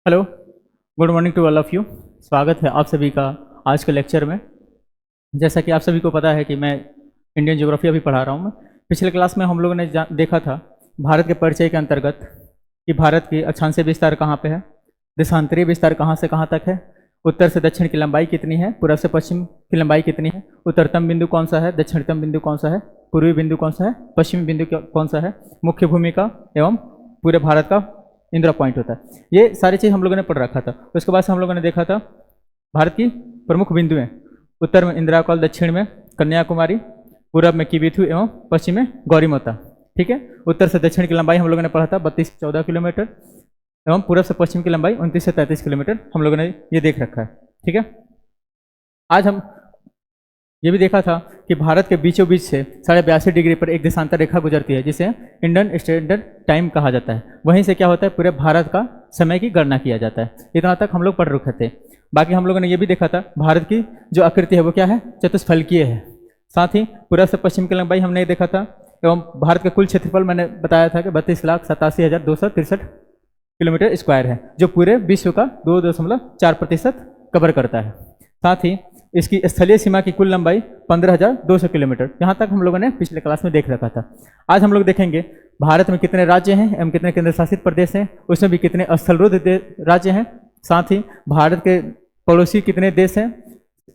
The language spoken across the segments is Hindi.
Hello, good morning to all of you. स्वागत है आप सभी का आज के लेक्चर में। जैसा कि आप सभी को पता है कि मैं इंडियन ज्योग्राफी अभी पढ़ा रहा हूँ। पिछले क्लास में हम लोगों ने देखा था भारत के परिचय के अंतर्गत कि भारत की अक्षांशीय विस्तार कहाँ पे है, देशांतरीय विस्तार कहाँ से कहाँ तक है, उत्तर से दक्षिण की लंबाई कितनी है, पूर्व से पश्चिम की लंबाई कितनी है, उत्तरतम बिंदु कौन सा है, दक्षिणतम बिंदु कौन सा है, पूर्वी बिंदु कौन सा है, पश्चिमी बिंदु कौन सा है, मुख्य भूमिका एवं पूरे भारत का इंदिरा पॉइंट होता है। ये सारी चीज़ हम लोगों ने पढ़ रखा था। उसके बाद से हम लोगों ने देखा था भारत की प्रमुख बिंदुएं, उत्तर में इंदिरा कॉल, दक्षिण में कन्याकुमारी, पूर्व में किबिथु एवं पश्चिम में गौरीमाता। ठीक है, उत्तर से दक्षिण की लंबाई हम लोगों ने पढ़ा था 32 से 14 किलोमीटर एवं पूर्व से पश्चिम की लंबाई 29 से 33 किलोमीटर हम लोगों ने ये देख रखा है। ठीक है, आज हम ये भी देखा था कि भारत के बीचों बीच से 82.5 डिग्री पर एक देशांतर रेखा गुजरती है जिसे इंडियन स्टैंडर्ड टाइम कहा जाता है। वहीं से क्या होता है, पूरे भारत का समय की गणना किया जाता है। इतना तक हम लोग पढ़ रखे थे। बाकी हम लोगों ने ये भी देखा था भारत की जो आकृति है वो क्या है, चतुष्फलकीय है। साथ ही पूर्व से पश्चिम की लंबाई हमने देखा था एवं भारत का कुल क्षेत्रफल मैंने बताया था कि 32,87,263 किलोमीटर स्क्वायर है, जो पूरे विश्व का 2.4% कवर करता है। साथ ही इसकी स्थलीय सीमा की कुल लंबाई 15,200 किलोमीटर, यहाँ तक हम लोगों ने पिछले क्लास में देख रखा था। आज हम लोग देखेंगे भारत में कितने राज्य हैं एवं कितने केंद्र शासित प्रदेश हैं, उसमें भी कितने स्थलरुद्ध राज्य हैं, साथ ही भारत के पड़ोसी कितने देश हैं,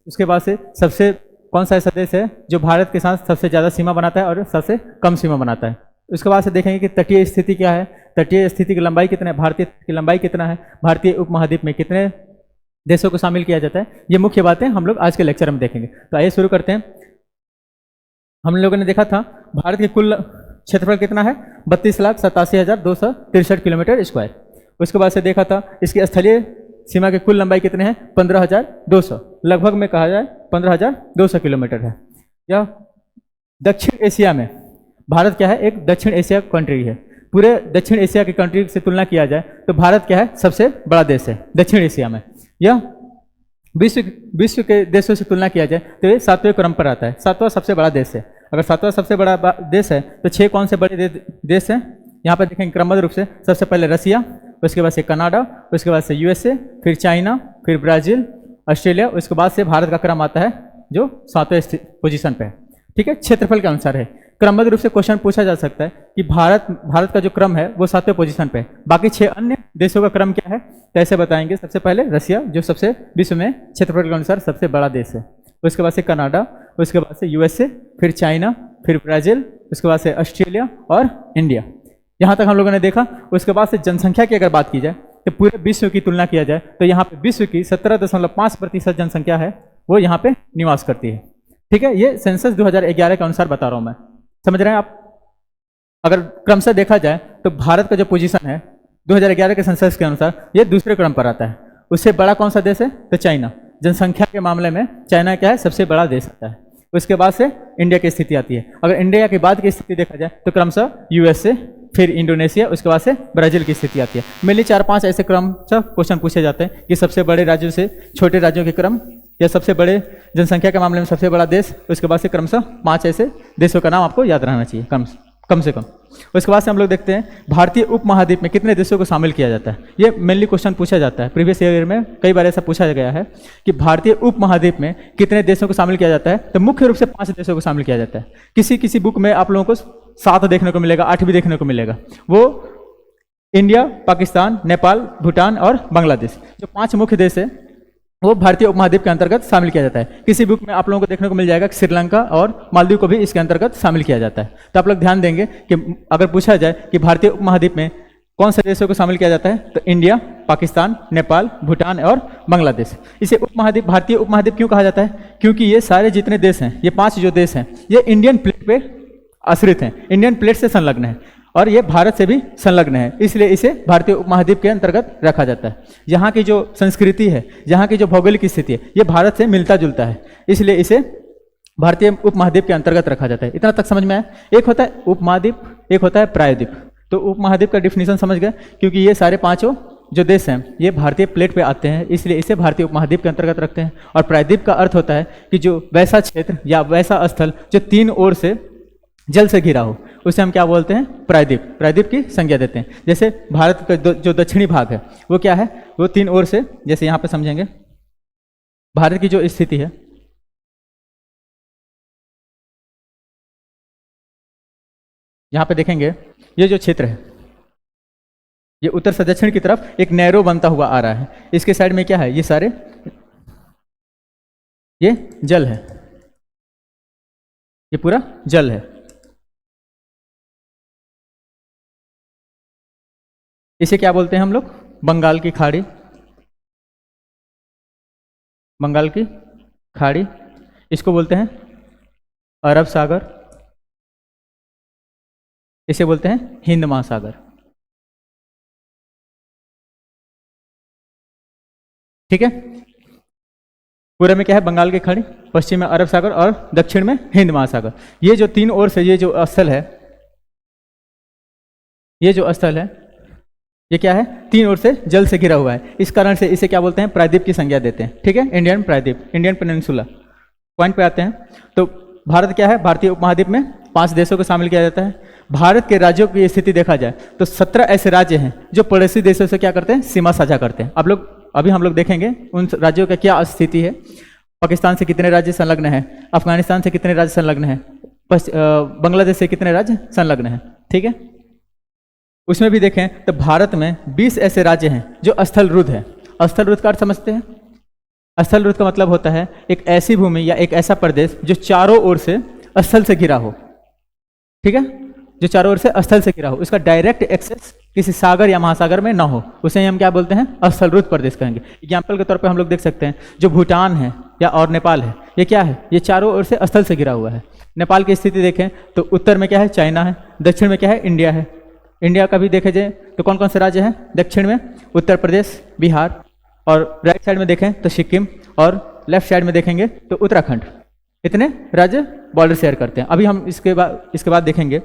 उसके बाद से सबसे कौन सा ऐसा देश है जो भारत के साथ सबसे ज़्यादा सीमा बनाता है और सबसे कम सीमा बनाता है। उसके बाद से देखेंगे कि तटीय स्थिति क्या है, तटीय स्थिति की लंबाई कितना है, भारतीय की लंबाई कितना है, भारतीय उपमहाद्वीप में कितने देशों को शामिल किया जाता है। ये मुख्य बातें हम लोग आज के लेक्चर में देखेंगे। तो आइए शुरू करते हैं। हम लोगों ने देखा था भारत के कुल क्षेत्रफल कितना है, 32,87,263 किलोमीटर स्क्वायर। उसके बाद से देखा था इसकी स्थलीय सीमा की कुल लंबाई कितने हैं, 15,200, लगभग में कहा जाए 15,200 किलोमीटर है। यह दक्षिण एशिया में भारत क्या है, एक दक्षिण एशिया कंट्री है। पूरे दक्षिण एशिया की कंट्री से तुलना किया जाए तो भारत क्या है, सबसे बड़ा देश है दक्षिण एशिया में। यह विश्व के देशों से तुलना किया जाए तो ये 7वें क्रम पर आता है, 7वां सबसे बड़ा देश है। अगर 7वां सबसे बड़ा देश है तो 6 कौन से बड़े देश हैं, यहाँ पर देखेंगे क्रमबद्ध रूप से। सबसे पहले रसिया, उसके बाद से कनाडा, उसके बाद से यूएसए, फिर चाइना, फिर ब्राज़ील, ऑस्ट्रेलिया, उसके बाद से भारत का क्रम आता है जो 7वें पोजीशन पे है। ठीक है, क्षेत्रफल के अनुसार है। क्रमबद्ध रूप से क्वेश्चन पूछा जा सकता है कि भारत का जो क्रम है वो 7वें पोजीशन पे है, बाकी 6 अन्य देशों का क्रम क्या है, तो ऐसे बताएंगे। सबसे पहले रसिया जो सबसे विश्व में क्षेत्रफल के अनुसार सबसे बड़ा देश है, उसके बाद से कनाडा, उसके बाद से यूएसए, फिर चाइना, फिर ब्राज़ील, उसके बाद से ऑस्ट्रेलिया और इंडिया। यहाँ तक हम लोगों ने देखा। उसके बाद से जनसंख्या की अगर बात की जाए तो पूरे विश्व की तुलना किया जाए तो यहाँ पे विश्व की 17.5% जनसंख्या है वो यहाँ पे निवास करती है। ठीक है, ये सेंसस 2011 के अनुसार बता रहा हूँ मैं, समझ रहे हैं आप। अगर क्रम से देखा जाए तो भारत का जो पोजीशन है 2011 के सेंसस के अनुसार ये दूसरे क्रम पर आता है। उससे बड़ा कौन सा देश है, तो चाइना। जनसंख्या के मामले में चाइना क्या है, सबसे बड़ा देश आता है। उसके बाद से इंडिया की स्थिति आती है। अगर इंडिया के बाद की स्थिति देखा जाए तो क्रमशः यूएसए, फिर इंडोनेशिया, उसके बाद से ब्राज़ील की स्थिति आती है। मेनली 4-5 ऐसे क्रमशः क्वेश्चन पूछे जाते हैं कि सबसे बड़े राज्यों से छोटे राज्यों के क्रम, या सबसे बड़े जनसंख्या के मामले में सबसे बड़ा देश, उसके बाद से क्रमशः 5 ऐसे देशों का नाम आपको याद रहना चाहिए कम से कम। उसके बाद से हम लोग देखते हैं भारतीय उपमहाद्वीप में कितने देशों को शामिल किया जाता है। ये मेनली क्वेश्चन पूछा जाता है, प्रीवियस ईयर में कई बार ऐसा पूछा गया है कि भारतीय उपमहाद्वीप में कितने देशों को शामिल किया जाता है। तो मुख्य रूप से 5 देशों को शामिल किया जाता है। किसी बुक में आप लोगों को 7 देखने को मिलेगा, 8 भी देखने को मिलेगा। वो इंडिया, पाकिस्तान, नेपाल, भूटान और बांग्लादेश, जो 5 मुख्य देश है वो भारतीय उपमहाद्वीप के अंतर्गत शामिल किया जाता है। किसी बुक में आप लोगों को देखने को मिल जाएगा कि श्रीलंका और मालदीव को भी इसके अंतर्गत शामिल किया जाता है। तो आप लोग ध्यान देंगे कि अगर पूछा जाए कि भारतीय उपमहाद्वीप में कौन से देशों को शामिल किया जाता है तो इंडिया, पाकिस्तान, नेपाल, भूटान और बांग्लादेश। इसे उपमहाद्वीप, भारतीय उपमहाद्वीप क्यों कहा जाता है, क्योंकि ये सारे जितने देश हैं, ये 5 जो देश हैं, ये इंडियन प्लेट पे आश्रित हैं, इंडियन प्लेट से संलग्न है और ये भारत से भी संलग्न है, इसलिए इसे भारतीय उपमहाद्वीप के अंतर्गत रखा जाता है। यहाँ की जो संस्कृति है, यहाँ की जो भौगोलिक स्थिति है, ये भारत से मिलता जुलता है, इसलिए इसे भारतीय उपमहाद्वीप के अंतर्गत रखा जाता है। इतना तक समझ में आया। एक होता है उपमहाद्वीप, एक होता है प्रायद्वीप। तो उपमहाद्वीप का डिफिनीशन समझ गए, क्योंकि ये सारे 5 जो देश हैं ये भारतीय प्लेट पे आते हैं, इसलिए इसे भारतीय उपमहाद्वीप के अंतर्गत रखते हैं। और प्रायद्वीप का अर्थ होता है कि जो वैसा क्षेत्र या वैसा स्थल जो 3 ओर से जल से घिरा हो, उसे हम क्या बोलते हैं, प्रायद्वीप। प्रायद्वीप की संज्ञा देते हैं। जैसे भारत का जो दक्षिणी भाग है वो क्या है, वो 3 ओर से, जैसे यहाँ पे समझेंगे भारत की जो स्थिति है, यहाँ पे देखेंगे ये जो क्षेत्र है ये उत्तर से दक्षिण की तरफ एक नैरो बनता हुआ आ रहा है। इसके साइड में क्या है, ये सारे ये जल है, ये पूरा जल है। इसे क्या बोलते हैं हम लोग, बंगाल की खाड़ी। बंगाल की खाड़ी, इसको बोलते हैं अरब सागर, इसे बोलते हैं हिंद महासागर। ठीक है, पूरे में क्या है, बंगाल की खाड़ी, पश्चिम में अरब सागर और दक्षिण में हिंद महासागर। ये जो 3 ओर से ये जो स्थल है, ये जो स्थल है ये क्या है, 3 ओर से जल से घिरा हुआ है। इस कारण से इसे क्या बोलते हैं, प्रायद्वीप की संज्ञा देते हैं। ठीक है, इंडियन प्रायद्वीप, इंडियन पेनिनसुला। पॉइंट पे आते हैं। तो भारत क्या है, भारतीय उपमहाद्वीप में 5 देशों को शामिल किया जाता है। भारत के राज्यों की स्थिति देखा जाए तो 17 ऐसे राज्य हैं जो पड़ोसी देशों से क्या करते हैं, सीमा साझा करते हैं। अब लोग अभी हम लोग देखेंगे उन राज्यों का क्या स्थिति है। पाकिस्तान से कितने राज्य संलग्न है, अफगानिस्तान से कितने राज्य संलग्न है, बांग्लादेश से कितने राज्य संलग्न है। ठीक है, उसमें भी देखें तो भारत में 20 ऐसे राज्य हैं जो स्थलरुद्ध है। स्थलरुद्ध का अर्थ समझते हैं, स्थलरुद्ध का मतलब होता है एक ऐसी भूमि या एक ऐसा प्रदेश जो चारों ओर से स्थल से घिरा हो। ठीक है, जो चारों ओर से स्थल से घिरा हो, उसका डायरेक्ट एक्सेस किसी सागर या महासागर में ना हो, उसे हम क्या बोलते हैं, स्थलरुद्ध प्रदेश कहेंगे। एग्जाम्पल के तौर पे हम लोग देख सकते हैं जो भूटान है या और नेपाल है, ये क्या है, ये चारों ओर से स्थल से घिरा हुआ है। नेपाल की स्थिति देखें तो उत्तर में क्या है, चाइना है, दक्षिण में क्या है, इंडिया है। इंडिया का भी देखे जाए तो कौन कौन से राज्य हैं, दक्षिण में उत्तर प्रदेश, बिहार, और राइट साइड में देखें तो सिक्किम, और लेफ्ट साइड में देखेंगे तो उत्तराखंड। इतने राज्य बॉर्डर शेयर करते हैं। अभी हम इसके बाद देखेंगे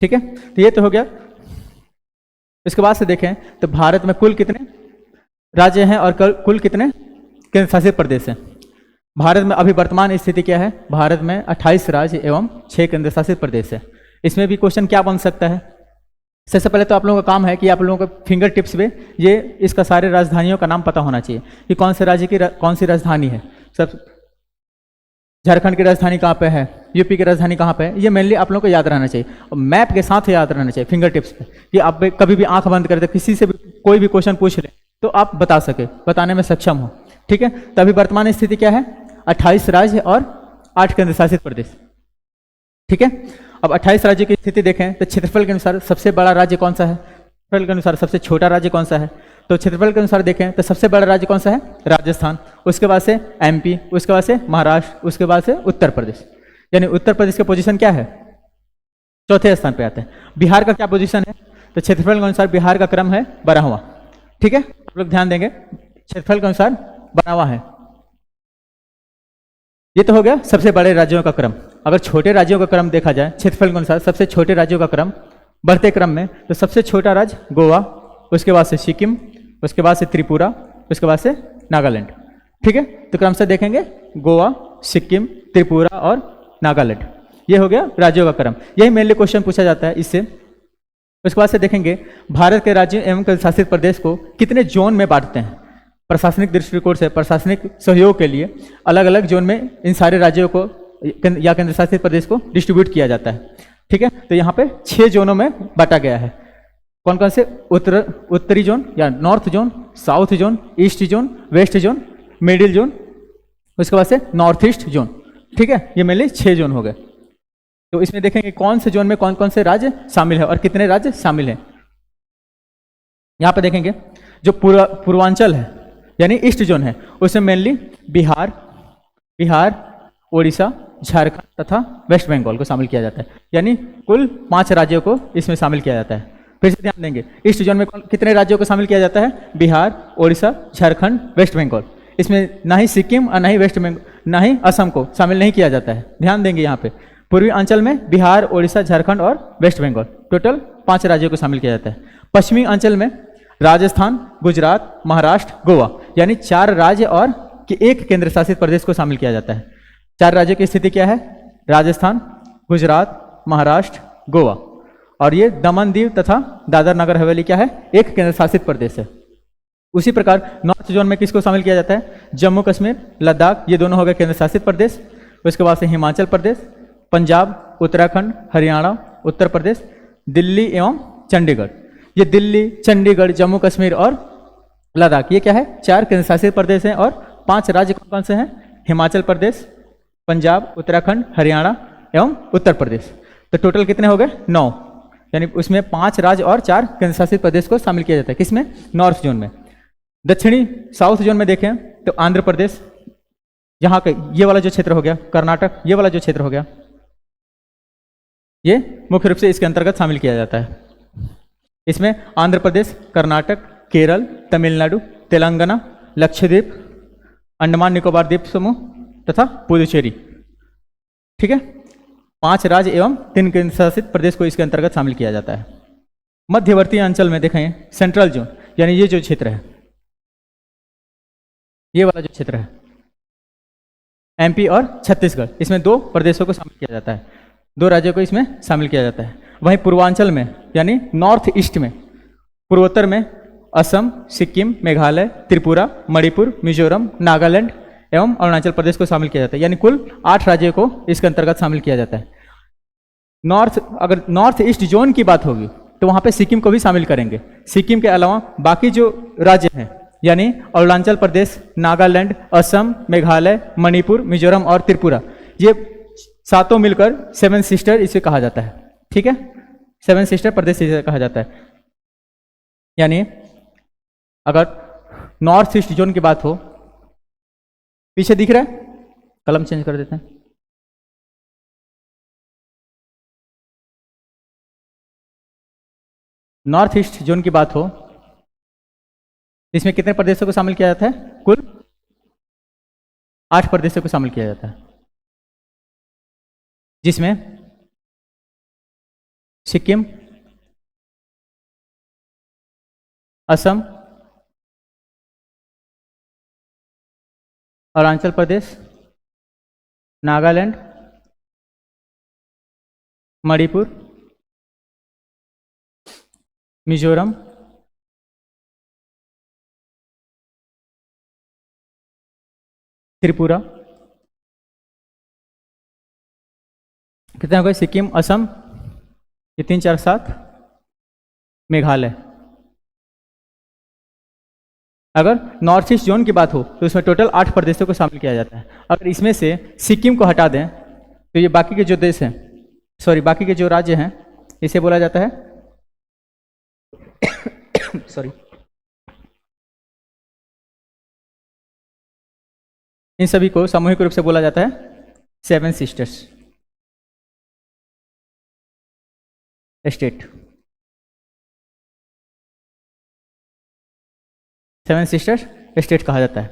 ठीक है, तो ये तो हो गया। इसके बाद से देखें तो भारत में कुल कितने राज्य हैं और कुल कितने केंद्र शासित प्रदेश हैं। भारत में अभी वर्तमान स्थिति क्या है, भारत में 28 राज्य एवं 6 केंद्र शासित प्रदेश है। इसमें भी क्वेश्चन क्या बन सकता है, सबसे पहले तो आप लोगों का काम है कि आप लोगों को फिंगर टिप्स पे ये इसका सारे राजधानियों का नाम पता होना चाहिए कि कौन से राज्य की कौन सी राजधानी है। सब झारखंड की राजधानी कहाँ पे है, यूपी की राजधानी कहाँ पे है, ये मेनली आप लोगों को याद रहना चाहिए। और मैप के साथ याद रहना चाहिए फिंगर टिप्स पे, कि आप कभी भी आंख बंद करते किसी से भी कोई भी क्वेश्चन पूछ ले तो आप बता सके, बताने में सक्षम हो। ठीक है, तो अभी वर्तमान स्थिति क्या है, 28 राज्य और 8 केंद्र शासित प्रदेश। ठीक है, अब 28 राज्यों की स्थिति देखें तो क्षेत्रफल के अनुसार सबसे बड़ा राज्य कौन सा है, क्षेत्रफल के अनुसार सबसे छोटा राज्य कौन सा है। तो क्षेत्रफल के अनुसार देखें तो सबसे बड़ा राज्य कौन सा है, राजस्थान, उसके बाद से एमपी, उसके बाद से महाराष्ट्र, उसके बाद से उत्तर प्रदेश। यानी उत्तर प्रदेश का पोजीशन क्या है, चौथे स्थान पे आते हैं। बिहार का क्या पोजीशन है, तो क्षेत्रफल के अनुसार बिहार का क्रम है 12वां। ठीक है, आप लोग ध्यान देंगे, क्षेत्रफल के अनुसार 12वां है। ये तो हो गया सबसे बड़े राज्यों का क्रम। अगर छोटे राज्यों का क्रम देखा जाए क्षेत्रफल के अनुसार, सबसे छोटे राज्यों का क्रम बढ़ते क्रम में, तो सबसे छोटा राज्य गोवा, उसके बाद से सिक्किम, उसके बाद से त्रिपुरा, उसके बाद से नागालैंड। ठीक है, तो क्रम से देखेंगे गोवा, सिक्किम, त्रिपुरा और नागालैंड, ये हो गया राज्यों का क्रम। यही मेनली क्वेश्चन पूछा जाता है इससे। उसके बाद से देखेंगे भारत के राज्यों एवं केंद्र शासित प्रदेश को कितने जोन में बांटते हैं। प्रशासनिक दृष्टिकोण से, प्रशासनिक सहयोग के लिए अलग अलग जोन में इन सारे राज्यों को या केंद्र शासित प्रदेश को डिस्ट्रीब्यूट किया जाता है। ठीक है, तो यहाँ पे 6 जोनों में बांटा गया है। कौन कौन से, उत्तरी जोन या north zone, south zone, east zone, west zone, middle zone, उसके बाद से नॉर्थ ईस्ट जोन। ठीक है, ये मेनली 6 जोन हो गए। तो इसमें देखेंगे कौन से जोन में कौन कौन से राज्य शामिल है और कितने राज्य शामिल हैं। यहाँ पे देखेंगे जो पूर्वांचल है यानी ईस्ट जोन है, उसमें मेनली बिहार, ओडिशा, झारखंड तथा वेस्ट बंगाल को शामिल किया जाता है। यानी कुल 5 राज्यों को इसमें शामिल किया जाता है। फिर से ध्यान देंगे, ईस्ट जोन में कितने राज्यों को शामिल किया जाता है, बिहार, ओडिशा, झारखंड, वेस्ट बंगाल। इसमें ना ही सिक्किम और ना ही वेस्ट बंगाल, ना ही असम को शामिल नहीं किया जाता है। ध्यान देंगे यहाँ पे पूर्वी अंचल में बिहार, ओडिशा, झारखंड और वेस्ट बंगाल, टोटल 5 राज्यों को शामिल किया जाता है। पश्चिमी अंचल में राजस्थान, गुजरात, महाराष्ट्र, गोवा, यानी 4 राज्य और कि एक केंद्र शासित प्रदेश को शामिल किया जाता है। 4 राज्यों की स्थिति क्या है? राजस्थान, गुजरात, महाराष्ट्र, गोवा, और ये दमन दीव तथा दादर नगर हवेली क्या है? एक केंद्र शासित प्रदेश है। उसी प्रकार नॉर्थ जोन में किसको शामिल किया जाता है? जम्मू कश्मीर, लद्दाख, ये दोनों हो गए केंद्र शासित प्रदेश। उसके बाद से हिमाचल प्रदेश, पंजाब, उत्तराखंड, हरियाणा, उत्तर प्रदेश, दिल्ली एवं चंडीगढ़। ये दिल्ली, चंडीगढ़, जम्मू कश्मीर और लद्दाख ये क्या है? 4 केंद्र शासित प्रदेश हैं। और 5 राज्य कौन कौन से हैं? हिमाचल प्रदेश, पंजाब, उत्तराखंड, हरियाणा एवं उत्तर प्रदेश। तो टोटल कितने हो गए? 9, यानी उसमें 5 राज्य और 4 केंद्र शासित प्रदेश को शामिल किया जाता है। किसमें? नॉर्थ जोन में। दक्षिणी साउथ जोन में देखें तो आंध्र प्रदेश, यहाँ का ये वाला जो क्षेत्र हो गया, कर्नाटक ये वाला जो क्षेत्र हो गया, ये मुख्य रूप से इसके अंतर्गत शामिल किया जाता है। इसमें आंध्र प्रदेश, कर्नाटक, केरल, तमिलनाडु, तेलंगाना, लक्षद्वीप, अंडमान निकोबार द्वीप समूह तथा पुदुचेरी। ठीक है, 5 राज्य एवं 3 केंद्र शासित प्रदेश को इसके अंतर्गत शामिल किया जाता है। मध्यवर्ती अंचल में देखें सेंट्रल जोन, यानी ये जो क्षेत्र है, ये वाला जो क्षेत्र है, एमपी और छत्तीसगढ़, इसमें 2 प्रदेशों को शामिल किया जाता है, 2 राज्यों को इसमें शामिल किया जाता है। वहीं पूर्वांचल में यानी नॉर्थ ईस्ट में, पूर्वोत्तर में असम, सिक्किम, मेघालय, त्रिपुरा, मणिपुर, मिजोरम, नागालैंड एवं अरुणाचल प्रदेश को शामिल किया जाता है। यानी कुल 8 राज्यों को इसके अंतर्गत शामिल किया जाता है। अगर नॉर्थ ईस्ट जोन की बात होगी तो वहां पे सिक्किम को भी शामिल करेंगे। सिक्किम के अलावा बाकी जो राज्य हैं यानी अरुणाचल प्रदेश, नागालैंड, असम, मेघालय, मणिपुर, मिजोरम और त्रिपुरा, ये 7 मिलकर 7 सिस्टर इसे कहा जाता है। ठीक है, 7 सिस्टर प्रदेश इसे कहा जाता है। यानी अगर नॉर्थ ईस्ट जोन की बात हो, पीछे दिख रहा है, कलम चेंज कर देते हैं। नॉर्थ ईस्ट जोन की बात हो, इसमें कितने प्रदेशों को शामिल किया जाता है? कुल 8 प्रदेशों को शामिल किया जाता है, जिसमें सिक्किम, असम, अरुणाचल प्रदेश, नागालैंड, मणिपुर, मिजोरम, त्रिपुरा, कितने हो गए? सिक्किम, असम, ये 3, 4, 7, मेघालय। अगर नॉर्थ ईस्ट जोन की बात हो तो इसमें टोटल 8 प्रदेशों को शामिल किया जाता है। अगर इसमें से सिक्किम को हटा दें तो ये बाकी के जो देश हैं, बाकी के जो राज्य हैं, इसे बोला जाता है इन सभी को सामूहिक रूप से बोला जाता है 7 सिस्टर्स स्टेट। 7 सिस्टर्स स्टेट कहा जाता है।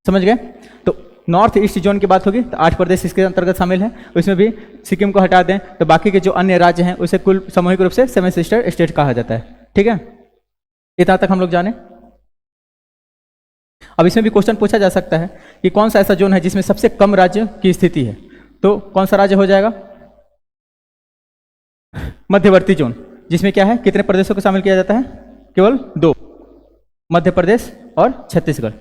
समझ गए? तो नॉर्थ ईस्ट जोन की बात होगी तो 8 प्रदेश इसके अंतर्गत शामिल हैं। उसमें भी सिक्किम को हटा दें तो बाकी के जो अन्य राज्य हैं उसे कुल सामूहिक रूप से 7 सिस्टर स्टेट कहा जाता है। ठीक है, इतना तक हम लोग जाने। अब इसमें भी क्वेश्चन पूछा जा सकता है कि कौन सा ऐसा जोन है जिसमें सबसे कम राज्य की स्थिति है, तो कौन सा राज्य हो जाएगा? मध्यवर्ती जोन, जिसमें क्या है, कितने प्रदेशों को शामिल किया जाता है? केवल 2, मध्य प्रदेश और छत्तीसगढ़।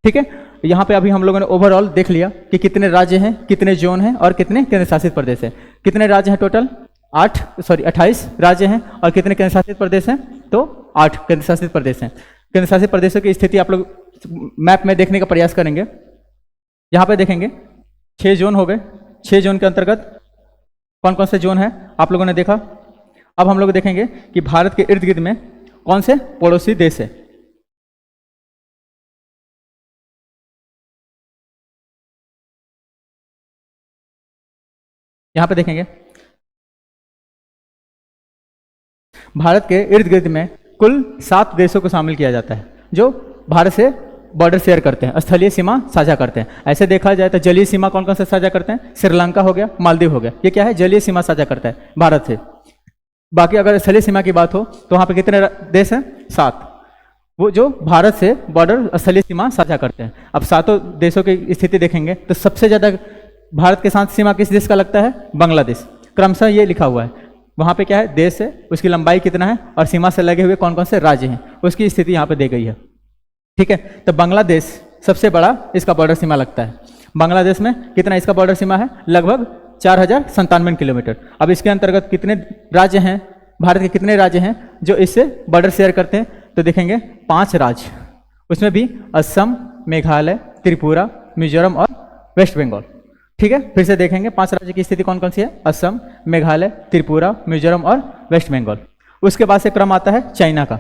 ठीक है, यहाँ पे अभी हम लोगों ने ओवरऑल देख लिया कि कितने राज्य हैं, कितने जोन हैं और कितने केंद्र शासित प्रदेश हैं। कितने राज्य हैं टोटल? 28 राज्य हैं और कितने केंद्र शासित प्रदेश हैं? तो 8 केंद्र शासित प्रदेश हैं। केंद्र शासित प्रदेशों की स्थिति आप लोग मैप में देखने का प्रयास करेंगे। यहाँ पे देखेंगे 6 जोन हो गए। 6 जोन के अंतर्गत कौन कौन से जोन हैं आप लोगों ने देखा। अब हम लोग देखेंगे कि भारत के इर्द गिर्द में कौन से पड़ोसी देश है। यहां पे देखेंगे भारत के इर्द गिर्द में कुल 7 देशों को शामिल किया जाता है जो भारत से बॉर्डर शेयर करते हैं, स्थलीय सीमा साझा करते हैं। ऐसे देखा जाए तो जलीय सीमा कौन कौन से साझा करते हैं? श्रीलंका हो गया, मालदीव हो गया, ये क्या है? जलीय सीमा साझा करता है भारत से। बाकी अगर स्थलीय सीमा की बात हो तो वहां पे कितने देश हैं? 7। वो जो भारत से बॉर्डर स्थलीय सीमा साझा करते हैं। अब सातों देशों की स्थिति देखेंगे तो सबसे ज़्यादा भारत के साथ सीमा किस देश का लगता है? बांग्लादेश। क्रमशः ये लिखा हुआ है, वहाँ पे क्या है, देश है, उसकी लंबाई कितना है और सीमा से लगे हुए कौन कौन से राज्य हैं, उसकी स्थिति यहाँ पे दी गई है। ठीक है, तो बांग्लादेश सबसे बड़ा इसका बॉर्डर सीमा लगता है। बांग्लादेश में कितना इसका बॉर्डर सीमा है? लगभग 4097 किलोमीटर। अब इसके अंतर्गत कितने राज्य हैं, भारत के कितने राज्य हैं जो इससे बॉर्डर शेयर करते हैं? तो देखेंगे 5 राज्य, उसमें भी असम, मेघालय, त्रिपुरा, मिजोरम और वेस्ट बंगाल। ठीक है, फिर से देखेंगे 5 राज्य की स्थिति कौन कौन सी है? असम, मेघालय, त्रिपुरा, मिजोरम और वेस्ट बंगाल। उसके बाद से क्रम आता है चाइना का।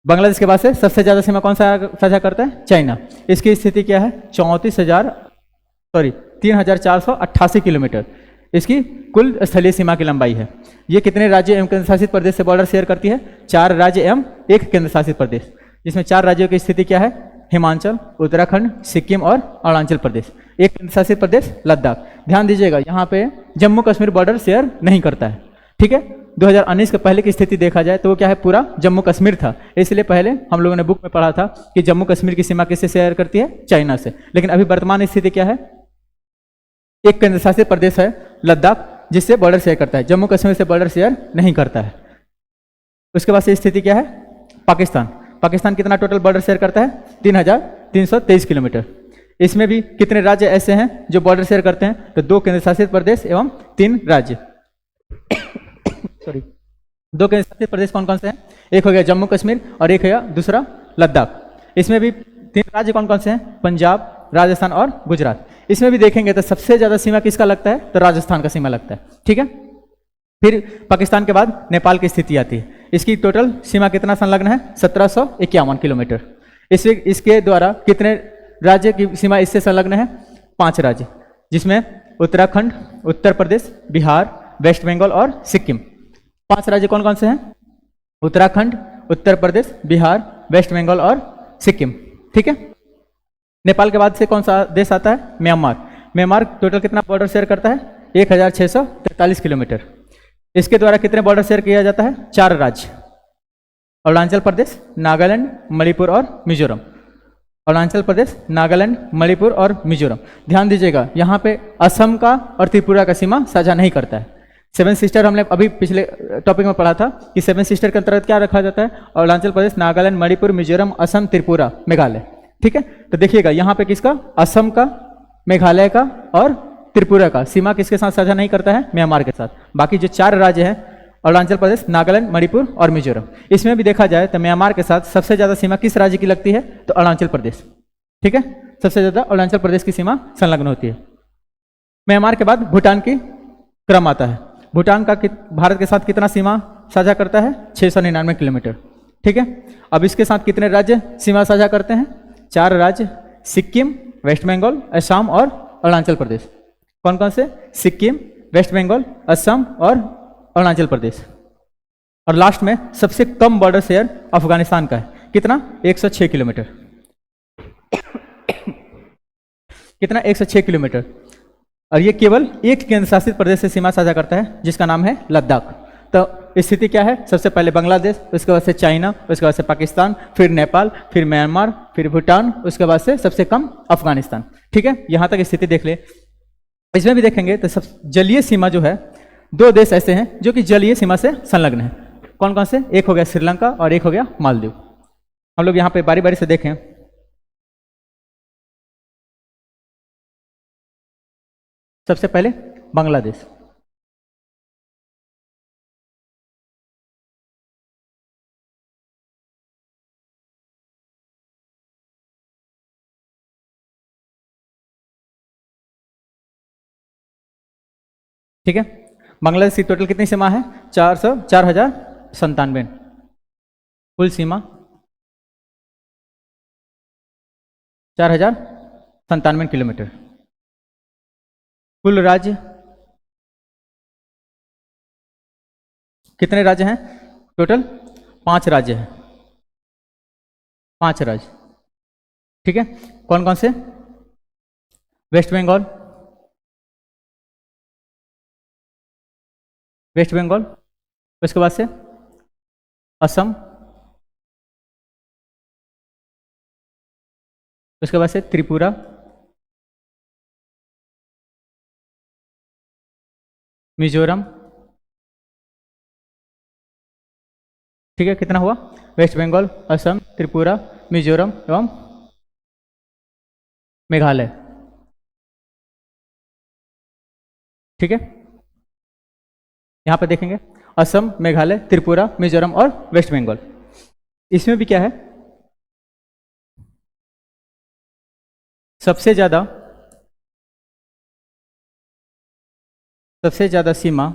बांग्लादेश के बाद से सबसे ज़्यादा सीमा कौन सा साझा करता है? चाइना। इसकी स्थिति क्या है? 3,488 किलोमीटर इसकी कुल स्थलीय सीमा की लंबाई है। ये कितने राज्य एवं केंद्र शासित प्रदेश से बॉर्डर शेयर करती है? 4 राज्य एवं 1 केंद्र शासित प्रदेश, जिसमें 4 राज्यों की स्थिति क्या है? हिमाचल, उत्तराखंड, सिक्किम और अरुणाचल प्रदेश। 1 केंद्र शासित प्रदेश लद्दाख। ध्यान दीजिएगा, यहाँ पे जम्मू कश्मीर बॉर्डर शेयर नहीं करता है। ठीक है, 2019 के पहले की स्थिति देखा जाए तो वो क्या है? पूरा जम्मू कश्मीर था, इसलिए पहले हम लोगों ने बुक में पढ़ा था कि जम्मू कश्मीर की सीमा किससे शेयर करती है? चाइना से। लेकिन अभी वर्तमान स्थिति क्या है? 1 केंद्र शासित प्रदेश है लद्दाख, जिससे बॉर्डर शेयर करता है, जम्मू कश्मीर से बॉर्डर शेयर नहीं करता है। उसके बाद से स्थिति क्या है? पाकिस्तान। पाकिस्तान कितना टोटल बॉर्डर शेयर करता है? 3,323 किलोमीटर। इसमें भी कितने राज्य ऐसे हैं जो बॉर्डर शेयर करते हैं? तो 2 केंद्र शासित प्रदेश एवं 3 राज्य। सॉरी, 2 केंद्र शासित प्रदेश कौन कौन से हैं? एक हो गया जम्मू कश्मीर और एक हो गया दूसरा लद्दाख। इसमें भी 3 राज्य कौन कौन से हैं? पंजाब, राजस्थान और गुजरात। इसमें भी देखेंगे तो सबसे ज्यादा सीमा किसका लगता है? तो राजस्थान का सीमा लगता है। ठीक है, फिर पाकिस्तान के बाद नेपाल की स्थिति आती है। इसकी टोटल सीमा कितना संलग्न है? 1751 किलोमीटर। इसके द्वारा कितने राज्य की सीमा इससे संलग्न है? 5 राज्य, जिसमें उत्तराखंड, उत्तर प्रदेश, बिहार, वेस्ट बंगाल और सिक्किम। 5 राज्य कौन कौन से हैं? उत्तराखंड, उत्तर प्रदेश, बिहार, वेस्ट बंगाल और सिक्किम। ठीक है, नेपाल के बाद से कौन सा देश आता है? म्यांमार। म्यांमार टोटल कितना बॉर्डर शेयर करता है? 1643 किलोमीटर। इसके द्वारा कितने बॉर्डर शेयर किया जाता है? 4 राज्य, अरुणाचल प्रदेश, नागालैंड, मणिपुर और मिजोरम। अरुणाचल प्रदेश, नागालैंड, मणिपुर और मिजोरम। ध्यान दीजिएगा, यहाँ पे असम का और त्रिपुरा का सीमा साझा नहीं करता है। 7 सिस्टर हमने अभी पिछले टॉपिक में पढ़ा था कि 7 सिस्टर के अंतर्गत क्या रखा जाता है? अरुणाचल प्रदेश, नागालैंड, मणिपुर, मिजोरम, असम, त्रिपुरा, मेघालय। ठीक है, तो देखिएगा यहाँ पे किसका? असम का, मेघालय का और त्रिपुरा का सीमा किसके साथ साझा नहीं करता है? म्यांमार के साथ। बाकी जो 4 राज्य हैं, अरुणाचल प्रदेश, नागालैंड, मणिपुर और मिजोरम, इसमें भी देखा जाए तो म्यांमार के साथ सबसे ज्यादा सीमा किस राज्य की लगती है? तो अरुणाचल प्रदेश। ठीक है, सबसे ज्यादा अरुणाचल प्रदेश की सीमा संलग्न होती है। म्यांमार के बाद भूटान की क्रम आता है। भूटान का भारत के साथ कितना सीमा साझा करता है? 699 किलोमीटर। ठीक है, अब इसके साथ कितने राज्य सीमा साझा करते हैं? 4 राज्य, सिक्किम, वेस्ट बंगाल, असम और अरुणाचल प्रदेश। कौन कौन से? सिक्किम, वेस्ट बंगाल, असम और अरुणाचल प्रदेश। और लास्ट में सबसे कम बॉर्डर शेयर अफगानिस्तान का है। कितना? 106 किलोमीटर। कितना? 106 किलोमीटर। और ये केवल 1 केंद्र शासित प्रदेश से सीमा साझा करता है, जिसका नाम है लद्दाख। तो स्थिति क्या है? सबसे पहले बांग्लादेश, उसके बाद से चाइना, उसके बाद से पाकिस्तान, फिर नेपाल, फिर म्यांमार, फिर भूटान, उसके बाद से सबसे कम अफगानिस्तान। ठीक है, यहाँ तक स्थिति देख ले। इसमें भी देखेंगे तो सब जलीय सीमा जो है, 2 देश ऐसे हैं जो कि जलीय सीमा से संलग्न है। कौन कौन से? एक हो गया श्रीलंका और एक हो गया मालदीव। हम लोग यहाँ पे बारी बारी से देखें। सबसे पहले बांग्लादेश। ठीक है, बांग्लादेश की टोटल कितनी सीमा है? 4,097 कुल सीमा 4,097 किलोमीटर। कुल राज्य कितने राज्य हैं? टोटल 5 राज्य हैं, 5 राज्य। ठीक है, कौन कौन से? वेस्ट बंगाल, वेस्ट बंगाल, उसके बाद से असम, उसके बाद से त्रिपुरा, मिजोरम, ठीक है, कितना हुआ? वेस्ट बंगाल, असम, त्रिपुरा, मिजोरम एवं मेघालय, ठीक है। यहां पर देखेंगे असम, मेघालय, त्रिपुरा, मिजोरम और वेस्ट बंगाल। इसमें भी क्या है, सबसे ज्यादा सीमा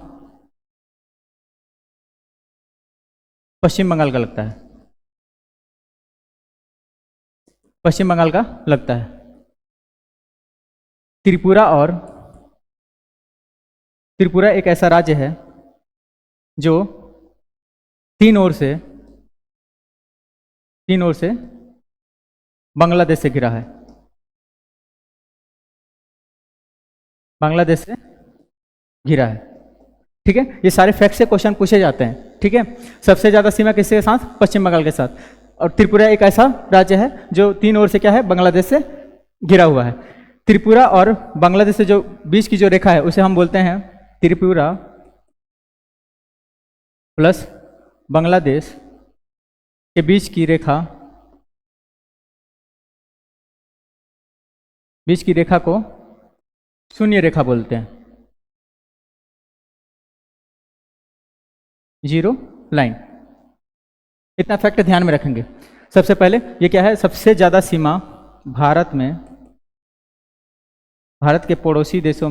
पश्चिम बंगाल का लगता है, पश्चिम बंगाल का लगता है। त्रिपुरा एक ऐसा राज्य है जो तीन ओर से बांग्लादेश से घिरा है, बांग्लादेश से घिरा है, ठीक है। ये सारे फैक्ट से क्वेश्चन पूछे जाते हैं, ठीक है। सबसे ज्यादा सीमा किसके साथ? पश्चिम बंगाल के साथ। और त्रिपुरा एक ऐसा राज्य है जो तीन ओर से क्या है? बांग्लादेश से घिरा हुआ है। त्रिपुरा और बांग्लादेश से जो बीच की जो रेखा है उसे हम बोलते हैं त्रिपुरा प्लस बांग्लादेश के बीच की रेखा, बीच की रेखा को शून्य रेखा बोलते हैं, जीरो लाइन। इतना फैक्ट ध्यान में रखेंगे। सबसे पहले ये क्या है? सबसे ज्यादा सीमा भारत में, भारत के पड़ोसी देशों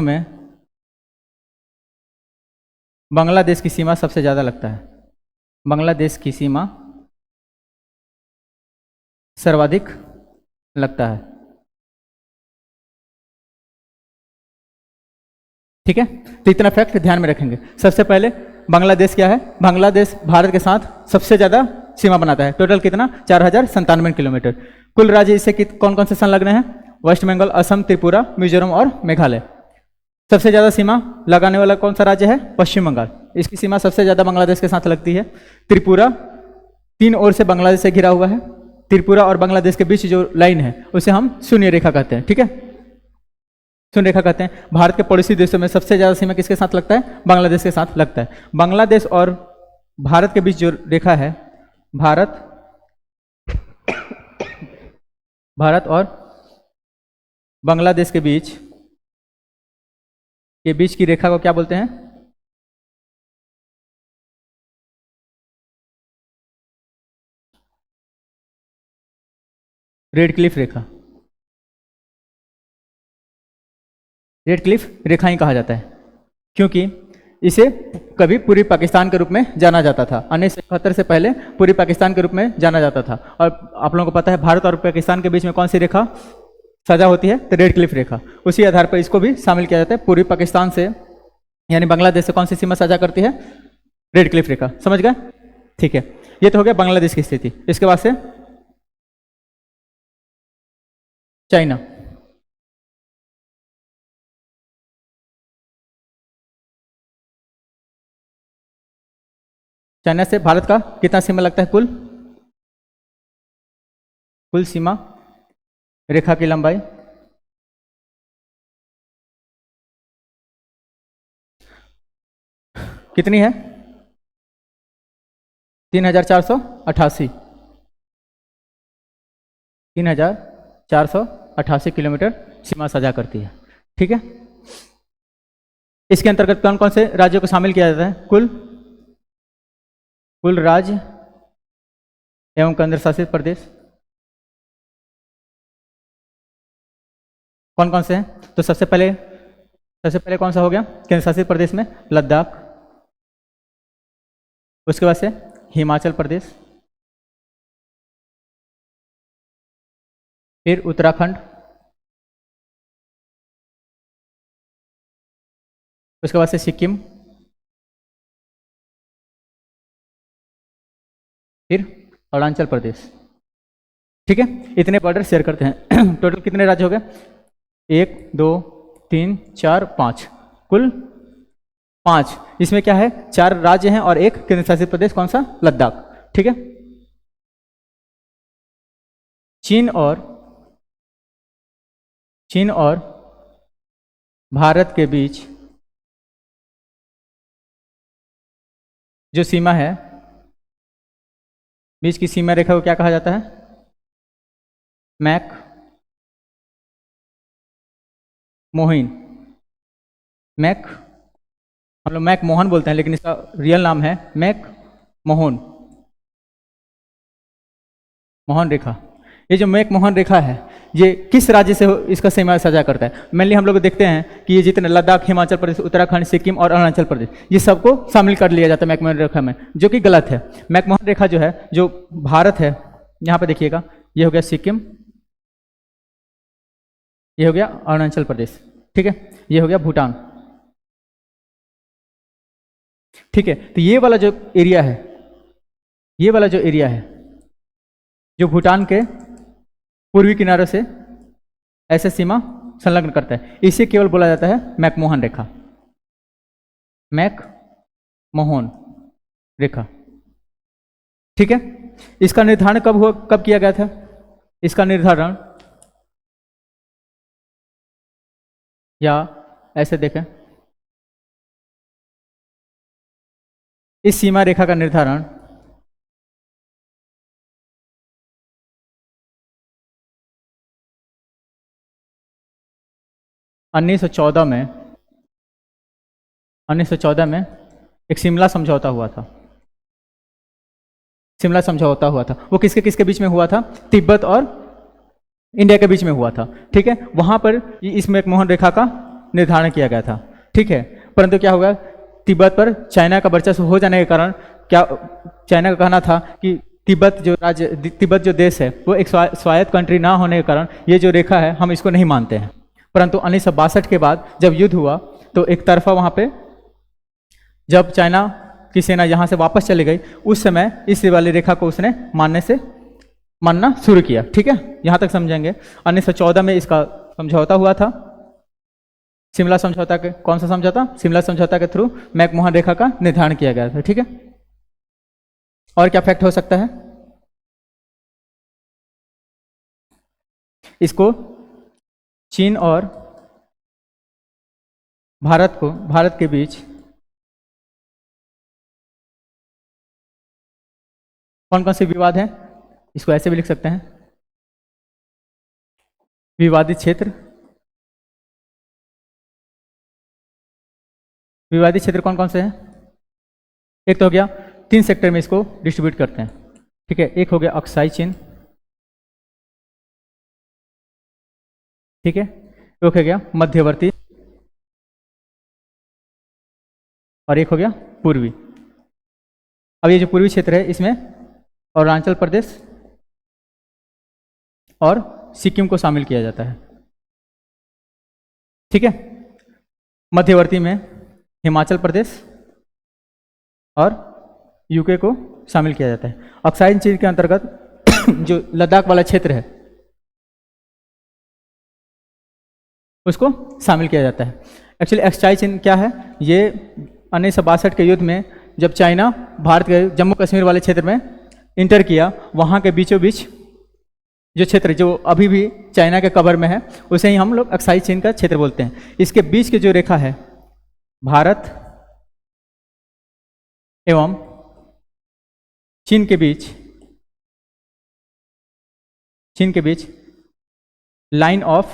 में बांग्लादेश की सीमा सबसे ज्यादा लगता है। बांग्लादेश की सीमा सर्वाधिक लगता है, ठीक है। तो इतना फैक्ट ध्यान में रखेंगे। सबसे पहले बांग्लादेश क्या है? बांग्लादेश भारत के साथ सबसे ज्यादा सीमा बनाता है। टोटल कितना? 4097 किलोमीटर। कुल राज्य इससे कौन कौन से संलग्न है? वेस्ट बंगाल, असम, त्रिपुरा, मिजोरम और मेघालय। सबसे ज्यादा सीमा लगाने वाला कौन सा राज्य है? पश्चिम बंगाल। इसकी सीमा सबसे ज्यादा बांग्लादेश के साथ लगती है। त्रिपुरा तीन ओर से बांग्लादेश से घिरा हुआ है। त्रिपुरा और बांग्लादेश के बीच जो लाइन है उसे हम शून्य रेखा कहते हैं, ठीक है, शून्य रेखा कहते हैं। भारत के पड़ोसी देशों में सबसे ज्यादा सीमा किसके साथ लगता है? बांग्लादेश के साथ लगता है। बांग्लादेश और भारत के बीच जो रेखा है, भारत और बांग्लादेश के बीच की रेखा को क्या बोलते हैं? रेड क्लिफ रेखा। रेड क्लिफ रेखा ही कहा जाता है क्योंकि इसे कभी पूर्वी पाकिस्तान के रूप में जाना जाता था। 1971 से पहले पूर्वी पाकिस्तान के रूप में जाना जाता था। और आप लोगों को पता है भारत और पाकिस्तान के बीच में कौन सी रेखा साझा होती है? तो रेड क्लिफ रेखा। उसी आधार पर इसको भी शामिल किया जाता है। पूर्वी पाकिस्तान से यानी बांग्लादेश से कौन सी सीमा साझा करती है? रेड क्लिफ रेखा। समझ गए? ठीक है, ये तो हो गया बांग्लादेश की स्थिति। इसके बाद से चाइना। चाइना से भारत का कितना सीमा लगता है? कुल सीमा रेखा की लंबाई कितनी है? 3488 3488 किलोमीटर सीमा साझा करती है, ठीक है। इसके अंतर्गत कौन कौन से राज्यों को शामिल किया जाता है? कुल राज्य एवं केंद्र शासित प्रदेश कौन कौन से हैं? तो सबसे पहले कौन सा हो गया? केंद्र शासित प्रदेश में लद्दाख, उसके बाद से हिमाचल प्रदेश, फिर उत्तराखंड, उसके बाद से सिक्किम, फिर अरुणाचल प्रदेश, ठीक है। इतने बॉर्डर शेयर करते हैं। टोटल कितने राज्य हो गए? 1 2 3 4 5, कुल 5। इसमें क्या है? 4 राज्य हैं और एक केंद्र शासित प्रदेश, कौन सा? लद्दाख, ठीक है। चीन और भारत के बीच जो सीमा है, बीच की सीमा रेखा को क्या कहा जाता है? मैक मोहन। मैक, हम लोग मैक मोहन बोलते हैं, लेकिन इसका रियल नाम है मैक मोहन रेखा। ये जो मैक मोहन रेखा है, ये किस राज्य से इसका सीमा साझा करता है? मेनली हम लोग देखते हैं कि ये जितने लद्दाख, हिमाचल प्रदेश, उत्तराखंड, सिक्किम और अरुणाचल प्रदेश, ये सबको शामिल कर लिया जाता है मैक मोहन रेखा में, जो कि गलत है। मैक मोहन रेखा जो है, जो भारत है, यहाँ पे देखिएगा, ये हो गया सिक्किम, ये हो गया अरुणाचल प्रदेश, ठीक है, ये हो गया भूटान, ठीक है। तो ये वाला जो एरिया है, ये वाला जो एरिया है, जो भूटान के पूर्वी किनारे से ऐसे सीमा संलग्न करता है, इसे केवल बोला जाता है मैकमोहन रेखा, मैकमोहन रेखा, ठीक है। इसका निर्धारण कब किया गया था? इसका निर्धारण, या ऐसे देखें, इस सीमा रेखा का निर्धारण 1914 में एक शिमला समझौता हुआ था। शिमला समझौता हुआ था, वो किसके किसके बीच में हुआ था? तिब्बत और इंडिया के बीच में हुआ था, ठीक है। वहां पर इस मैकमोहन रेखा का निर्धारण किया गया था, ठीक है। परंतु क्या होगा, तिब्बत पर चाइना का वर्चस्व हो जाने के कारण, क्या चाइना का कहना था कि तिब्बत जो देश है, वो एक स्वायत्त कंट्री ना होने के कारण ये जो रेखा है, हम इसको नहीं मानते हैं। परंतु 1962 के बाद जब युद्ध हुआ, तो एक तरफा वहाँ पे जब चाइना की सेना यहाँ से वापस चली गई, उस समय इस वाली रेखा को उसने मानना शुरू किया, ठीक है। यहाँ तक समझेंगे। 1914 में इसका समझौता हुआ था, शिमला समझौता के, कौन सा समझौता? शिमला समझौता के थ्रू मैकमोहन रेखा का निर्धारण किया गया था, ठीक है। और क्या फैक्ट हो सकता है? इसको चीन और भारत के बीच कौन कौन से विवाद हैं? इसको ऐसे भी लिख सकते हैं, विवादित क्षेत्र। विवादित क्षेत्र कौन कौन से हैं? एक तो हो गया, 3 सेक्टर में इसको डिस्ट्रीब्यूट करते हैं, ठीक है। एक हो गया अक्साई चीन, ठीक है। एक हो गया मध्यवर्ती, और एक हो गया पूर्वी। अब ये जो पूर्वी क्षेत्र है, इसमें अरुणाचल प्रदेश और सिक्किम को शामिल किया जाता है, ठीक है। मध्यवर्ती में हिमाचल प्रदेश और यूके को शामिल किया जाता है। अक्साई चीन के अंतर्गत जो लद्दाख वाला क्षेत्र है, उसको शामिल किया जाता है। एक्चुअली अक्साई चीन क्या है? ये 1962 के युद्ध में जब चाइना भारत के जम्मू कश्मीर वाले क्षेत्र में इंटर किया, वहाँ के बीचों बीच जो क्षेत्र जो अभी भी चाइना के कवर में है, उसे ही हम लोग अक्साई चीन का क्षेत्र बोलते हैं। इसके बीच की जो रेखा है, भारत एवं चीन के बीच लाइन ऑफ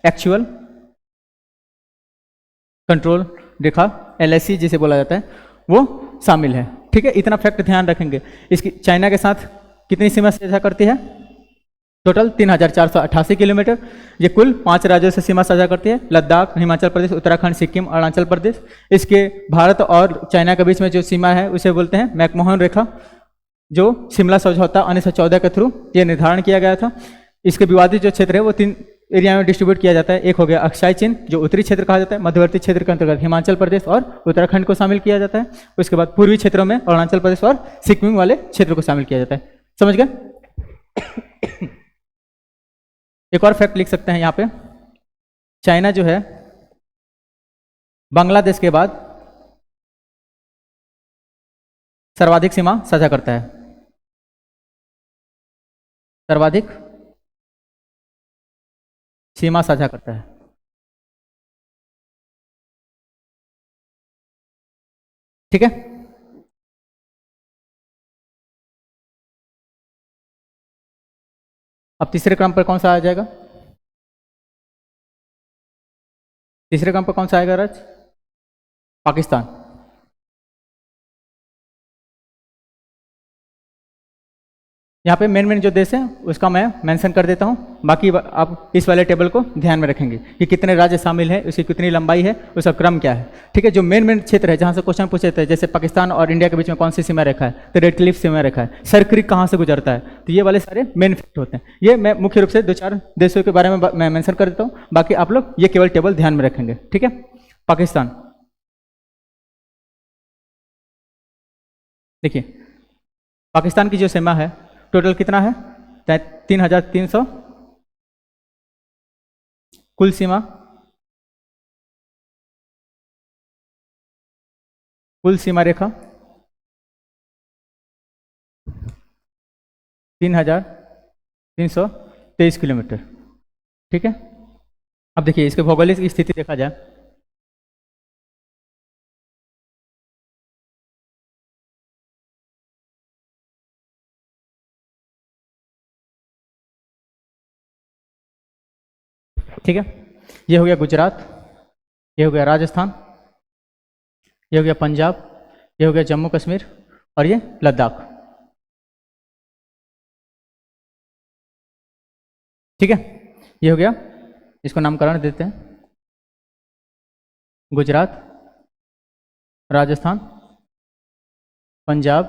एक्चुअल कंट्रोल रेखा, LAC जिसे बोला जाता है, वो शामिल है, ठीक है। इतना फैक्ट ध्यान रखेंगे। इसकी चाइना के साथ कितनी सीमा साझा करती है? Total 3488 kilometre. ये कुल 5 राज्यों से सीमा साझा करती है, लद्दाख, हिमाचल प्रदेश, उत्तराखंड, सिक्किम, अरुणाचल प्रदेश। इसके भारत और चाइना के बीच में जो सीमा है, उसे बोलते हैं मैकमोहन रेखा, जो शिमला समझौता 1914 के थ्रू ये निर्धारण किया गया था। इसके विवादित जो क्षेत्र है, वो 3 एरिया में डिस्ट्रीब्यूट किया जाता है। एक हो गया अक्साई चीन, जो उत्तरी क्षेत्र कहा जाता है। मध्यवर्ती क्षेत्र के अंतर्गत हिमाचल प्रदेश और उत्तराखंड को शामिल किया जाता है। उसके बाद पूर्वी क्षेत्रों में अरुणाचल प्रदेश और सिक्किम वाले क्षेत्र को शामिल किया जाता है। समझ गए? एक और फैक्ट लिख सकते हैं यहाँ पे, चाइना जो है बांग्लादेश के बाद सर्वाधिक सीमा साझा करता है, सर्वाधिक सीमा साझा करता है। ठीक है, अब तीसरे क्रम पर कौन सा आ जाएगा? तीसरे क्रम पर कौन सा आएगा राज? पाकिस्तान। यहाँ पे मेन जो देश है उसका मैं मेंशन कर देता हूँ, बाकी आप इस वाले टेबल को ध्यान में रखेंगे कि कितने राज्य शामिल हैं, उसकी कितनी लंबाई है, उसका क्रम क्या है। ठीक है, जो मेन क्षेत्र है जहाँ से क्वेश्चन पूछे थे, जैसे पाकिस्तान और इंडिया के बीच में कौन सी सीमा रेखा है, तो रेड क्लिफ सीमा रेखा है। सर क्रीक कहाँ से गुजरता है, तो ये वाले सारे मेन फैक्ट होते हैं। ये मैं मुख्य रूप से 2-4 देशों के बारे में मैं मेंशन कर देता हूँ, बाकी आप लोग ये केवल टेबल ध्यान में रखेंगे। ठीक है, पाकिस्तान, देखिए पाकिस्तान की जो सीमा है टोटल कितना है? 3,300 कुल सीमा, कुल सीमा रेखा 3,323 किलोमीटर। ठीक है, अब देखिए इसके भौगोलिक स्थिति देखा जाए, ठीक है, ये हो गया गुजरात, ये हो गया राजस्थान, ये हो गया पंजाब, ये हो गया जम्मू कश्मीर और ये लद्दाख। ठीक है, ये हो गया, इसको नामकरण देते हैं गुजरात, राजस्थान, पंजाब,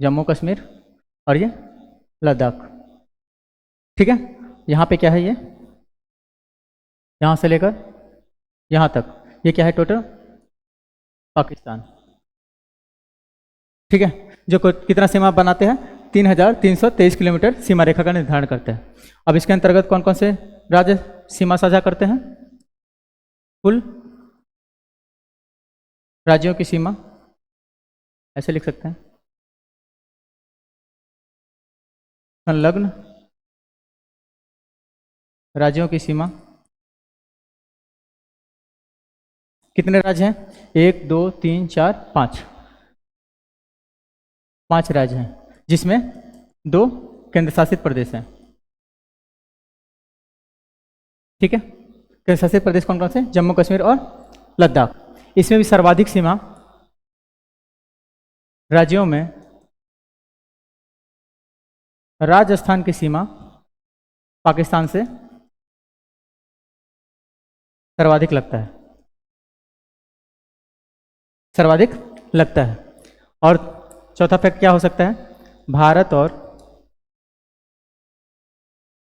जम्मू कश्मीर और ये लद्दाख। ठीक है, यहाँ पे क्या है, ये यहाँ से लेकर यहाँ तक ये क्या है टोटल? पाकिस्तान। ठीक है, जो कितना सीमा बनाते हैं? 3,323 किलोमीटर सीमा रेखा का निर्धारण करते हैं। अब इसके अंतर्गत कौन कौन से राज्य सीमा साझा करते हैं? कुल राज्यों की सीमा ऐसे लिख सकते हैं, संलग्न राज्यों की सीमा। कितने राज्य हैं? 1 2 3 4 5, 5 राज्य हैं, जिसमें 2 केंद्र शासित प्रदेश हैं। ठीक है, केंद्र शासित प्रदेश कौन कौन से? जम्मू कश्मीर और लद्दाख। इसमें भी सर्वाधिक सीमा राज्यों में राजस्थान की सीमा पाकिस्तान से सर्वाधिक लगता है, सर्वाधिक लगता है। और चौथा फैक्ट क्या हो सकता है? भारत और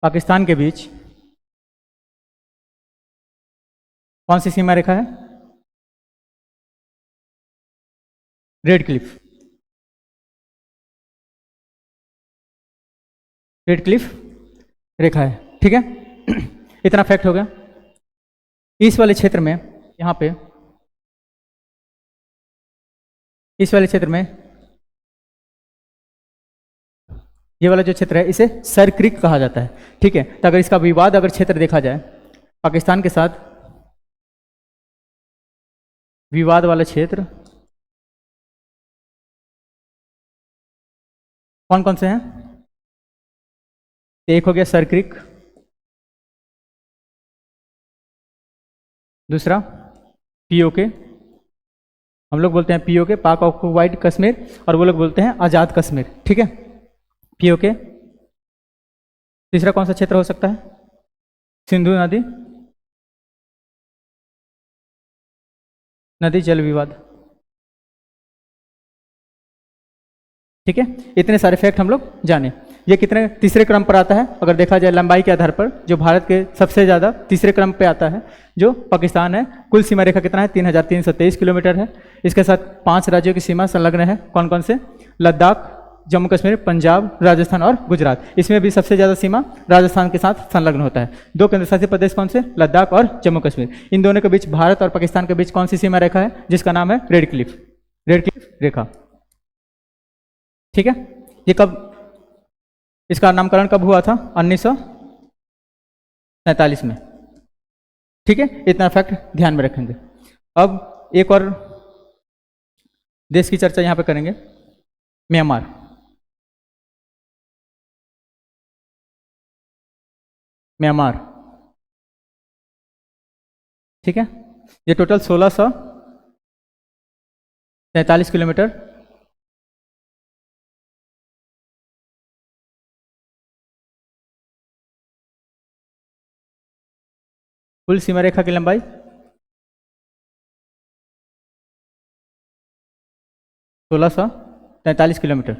पाकिस्तान के बीच कौन सी सीमा रेखा है? रेड क्लिफ, रेड क्लिफ रेखा है। ठीक है, इतना फैक्ट हो गया। इस वाले क्षेत्र में, यहाँ पे इस वाले क्षेत्र में, ये वाला जो क्षेत्र है इसे सर क्रीक कहा जाता है। ठीक है, तो अगर इसका विवाद अगर क्षेत्र देखा जाए, पाकिस्तान के साथ विवाद वाला क्षेत्र कौन कौन से हैं? एक हो गया सर क्रीक, दूसरा पीओके, हम लोग बोलते हैं पीओके, पाक ऑक्युपाइड कश्मीर, और वो लोग बोलते हैं आज़ाद कश्मीर। ठीक है, पीओके। तीसरा कौन सा क्षेत्र हो सकता है? सिंधु नदी जल विवाद। ठीक है, इतने सारे फैक्ट हम लोग जाने। ये कितने तीसरे क्रम पर आता है अगर देखा जाए लंबाई के आधार पर? जो भारत के सबसे ज़्यादा तीसरे क्रम पे आता है जो पाकिस्तान है। कुल सीमा रेखा कितना है? 3,323 किलोमीटर है। इसके साथ 5 राज्यों की सीमा संलग्न है। कौन कौन से? लद्दाख, जम्मू कश्मीर, पंजाब, राजस्थान और गुजरात। इसमें भी सबसे ज़्यादा सीमा राजस्थान के साथ संलग्न होता है। 2 केंद्र शासित प्रदेश कौन से? लद्दाख और जम्मू कश्मीर। इन दोनों के बीच, भारत और पाकिस्तान के बीच कौन सी सीमा रेखा है? जिसका नाम है रेड क्लिफ, रेड क्लिफ रेखा। ठीक है, ये कब, इसका नामकरण कब हुआ था? 47 में। ठीक है, इतना फैक्ट ध्यान में रखेंगे। अब एक और देश की चर्चा यहाँ पे करेंगे, म्यांमार। म्यांमार, ठीक है, ये टोटल 1643 किलोमीटर कुल सीमा रेखा की लंबाई 1643 किलोमीटर।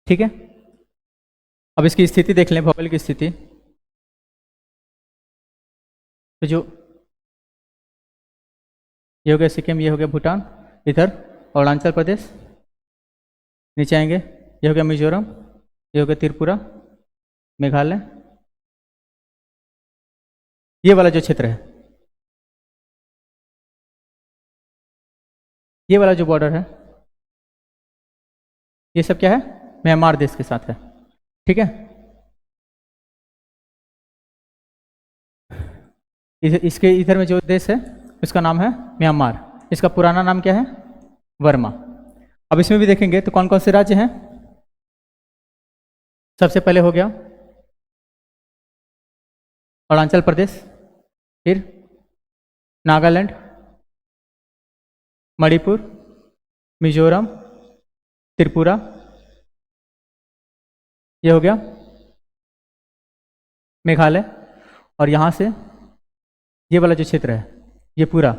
ठीक है, अब इसकी स्थिति देख लें, भौगोलिक स्थिति। तो जो ये हो गया सिक्किम, ये हो गया भूटान, इधर अरुणाचल प्रदेश, नीचे आएंगे ये हो गया मिजोरम, ये हो गया त्रिपुरा, मेघालय, ये वाला जो क्षेत्र है, ये वाला जो बॉर्डर है, ये सब क्या है, म्यांमार देश के साथ है। ठीक है, इसके इधर में जो देश है उसका नाम है म्यांमार, इसका पुराना नाम क्या है, वर्मा। अब इसमें भी देखेंगे तो कौन कौन से राज्य हैं। सबसे पहले हो गया अरुणाचल प्रदेश, फिर नागालैंड, मणिपुर, मिजोरम, त्रिपुरा, ये हो गया मेघालय, और यहाँ से ये वाला जो क्षेत्र है ये पूरा,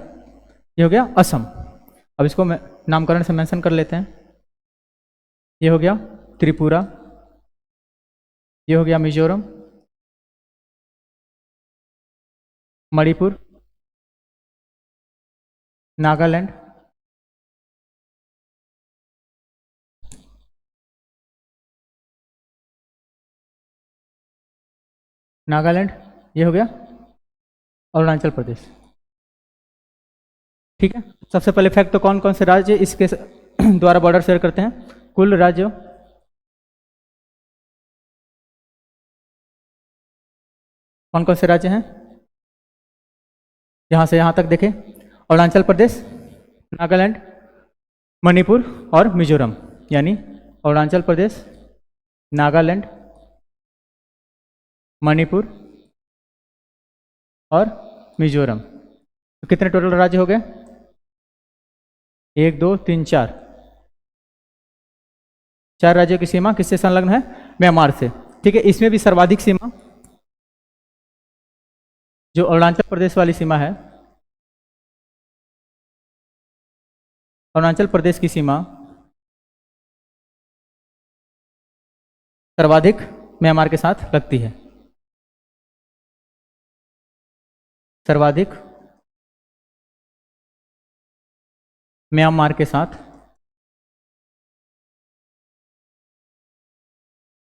ये हो गया असम। अब इसको नामकरण से मेंशन कर लेते हैं। ये हो गया त्रिपुरा, ये हो गया मिजोरम, मणिपुर, नागालैंड, नागालैंड, ये हो गया अरुणाचल प्रदेश। ठीक है, सबसे पहले फैक्ट तो कौन कौन से राज्य इसके द्वारा बॉर्डर शेयर करते हैं, कुल राज्य कौन कौन से राज्य हैं, यहाँ से यहाँ तक देखें, अरुणाचल प्रदेश, नागालैंड, मणिपुर और मिजोरम, यानी अरुणाचल प्रदेश, नागालैंड, मणिपुर और मिजोरम। तो कितने टोटल राज्य हो गए, 1 2 3 4, 4 राज्यों की सीमा किससे संलग्न है, म्यांमार से। ठीक है, इसमें भी सर्वाधिक सीमा जो अरुणाचल प्रदेश वाली सीमा है, अरुणाचल प्रदेश की सीमा सर्वाधिक म्यांमार के साथ लगती है, सर्वाधिक म्यांमार के साथ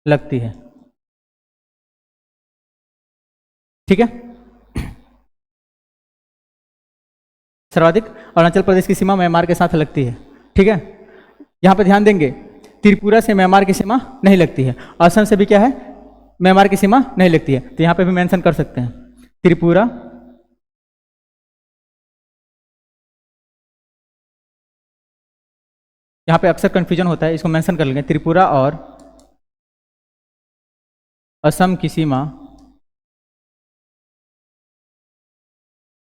लगती है। ठीक है, सर्वाधिक अरुणाचल प्रदेश की सीमा म्यांमार के साथ लगती है। ठीक है, यहां पे ध्यान देंगे, त्रिपुरा से म्यांमार की सीमा नहीं लगती है, असम से भी क्या है, म्यांमार की सीमा नहीं लगती है। तो यहां पे भी मेंशन कर सकते हैं त्रिपुरा, यहाँ पे अक्सर कंफ्यूजन होता है, इसको मेंशन कर लेंगे, त्रिपुरा और असम की सीमा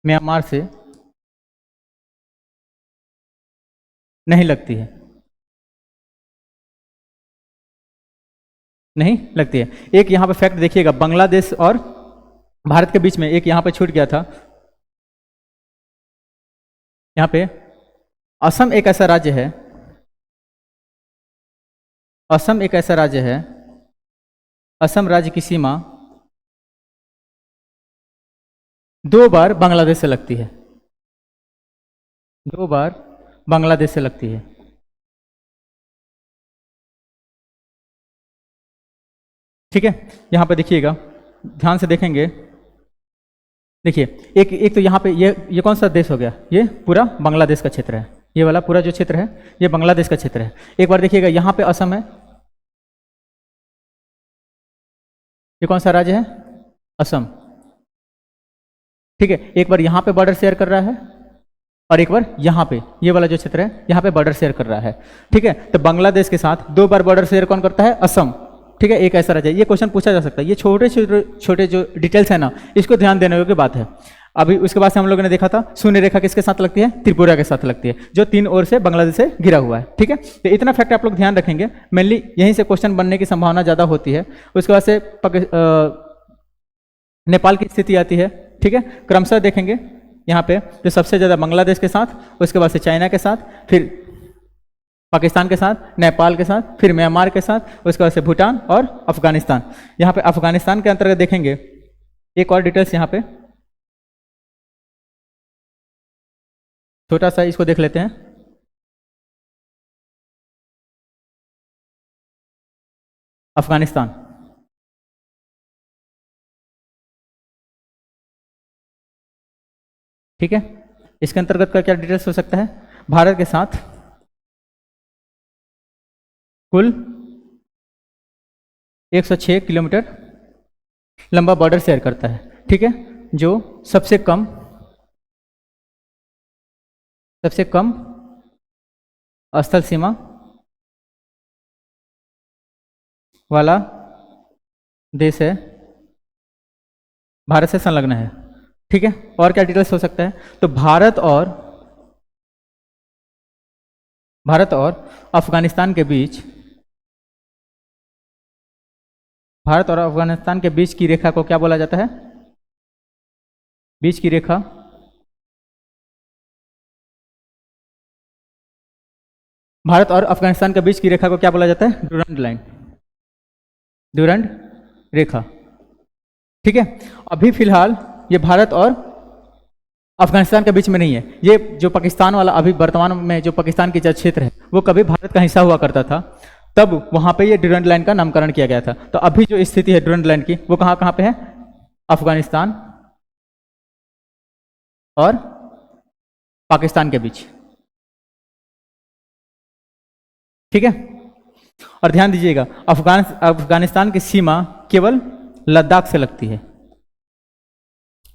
म्यांमार से नहीं लगती है, नहीं लगती है। एक यहाँ पे फैक्ट देखिएगा, बांग्लादेश और भारत के बीच में एक यहाँ पे छूट गया था, यहाँ पे असम एक ऐसा राज्य है, असम एक ऐसा राज्य है, असम राज्य की सीमा 2 बार बांग्लादेश से लगती है, 2 बार बांग्लादेश से लगती है। ठीक है, यहाँ पे देखिएगा, ध्यान से देखेंगे, देखिए एक तो यहाँ पे ये कौन सा देश हो गया, ये पूरा बांग्लादेश का क्षेत्र है, ये वाला पूरा जो क्षेत्र है ये बांग्लादेश का क्षेत्र है। एक बार देखिएगा यहाँ पे असम है, ये कौन सा राज्य है, असम, ठीक है, एक बार यहाँ पे बॉर्डर शेयर कर रहा है और एक बार यहाँ पे, ये वाला जो क्षेत्र है यहाँ पे बॉर्डर शेयर कर रहा है। ठीक है, तो बांग्लादेश के साथ 2 बार बॉर्डर शेयर कौन करता है? असम। ठीक है, एक ऐसा राज्य, ये क्वेश्चन पूछा जा सकता है। ये छोटे छोटे जो डिटेल्स है ना, इसको ध्यान देने योग्य बात है। अभी उसके बाद से हम लोगों ने देखा था शून्य रेखा किसके साथ लगती है? त्रिपुरा के साथ लगती है, जो 3 ओर से बांग्लादेश से घिरा हुआ है। ठीक है, तो इतना फैक्ट आप लोग ध्यान रखेंगे, मेनली यहीं से क्वेश्चन बनने की संभावना ज़्यादा होती है। उसके बाद से नेपाल की स्थिति आती है। ठीक है, क्रमशः देखेंगे यहाँ पे जो सबसे ज़्यादा बांग्लादेश के साथ, उसके बाद से चाइना के साथ, फिर पाकिस्तान के साथ, नेपाल के साथ, फिर म्यांमार के साथ, उसके बाद से भूटान और अफगानिस्तान। यहाँ पे अफगानिस्तान के अंतर्गत देखेंगे एक और डिटेल्स, यहाँ पे छोटा सा इसको देख लेते हैं। अफगानिस्तान, ठीक है, इसके अंतर्गत का क्या डिटेल्स हो सकता है? भारत के साथ कुल 106 किलोमीटर लंबा बॉर्डर शेयर करता है। ठीक है, जो सबसे कम स्थल सीमा वाला देश है, भारत से संलग्न है। ठीक है, और क्या डिटेल्स हो सकता है? तो भारत और अफगानिस्तान के बीच, भारत और अफगानिस्तान के बीच की रेखा को क्या बोला जाता है? बीच की रेखा भारत और अफगानिस्तान के बीच की रेखा को क्या बोला जाता है? ड्यूरंड लाइन, ड्यूरंड रेखा। ठीक है, अभी फिलहाल ये भारत और अफगानिस्तान के बीच में नहीं है। ये जो पाकिस्तान वाला, अभी वर्तमान में जो पाकिस्तान की जो क्षेत्र है, वो कभी भारत का हिस्सा हुआ करता था, तब वहां पे ये ड्यूरंड लाइन का नामकरण किया गया था। तो अभी जो स्थिति है ड्यूरंड लाइन की, वो कहां पे है? अफगानिस्तान और पाकिस्तान के बीच। ठीक है, और ध्यान दीजिएगा, अफगानिस्तान की सीमा केवल लद्दाख से लगती है।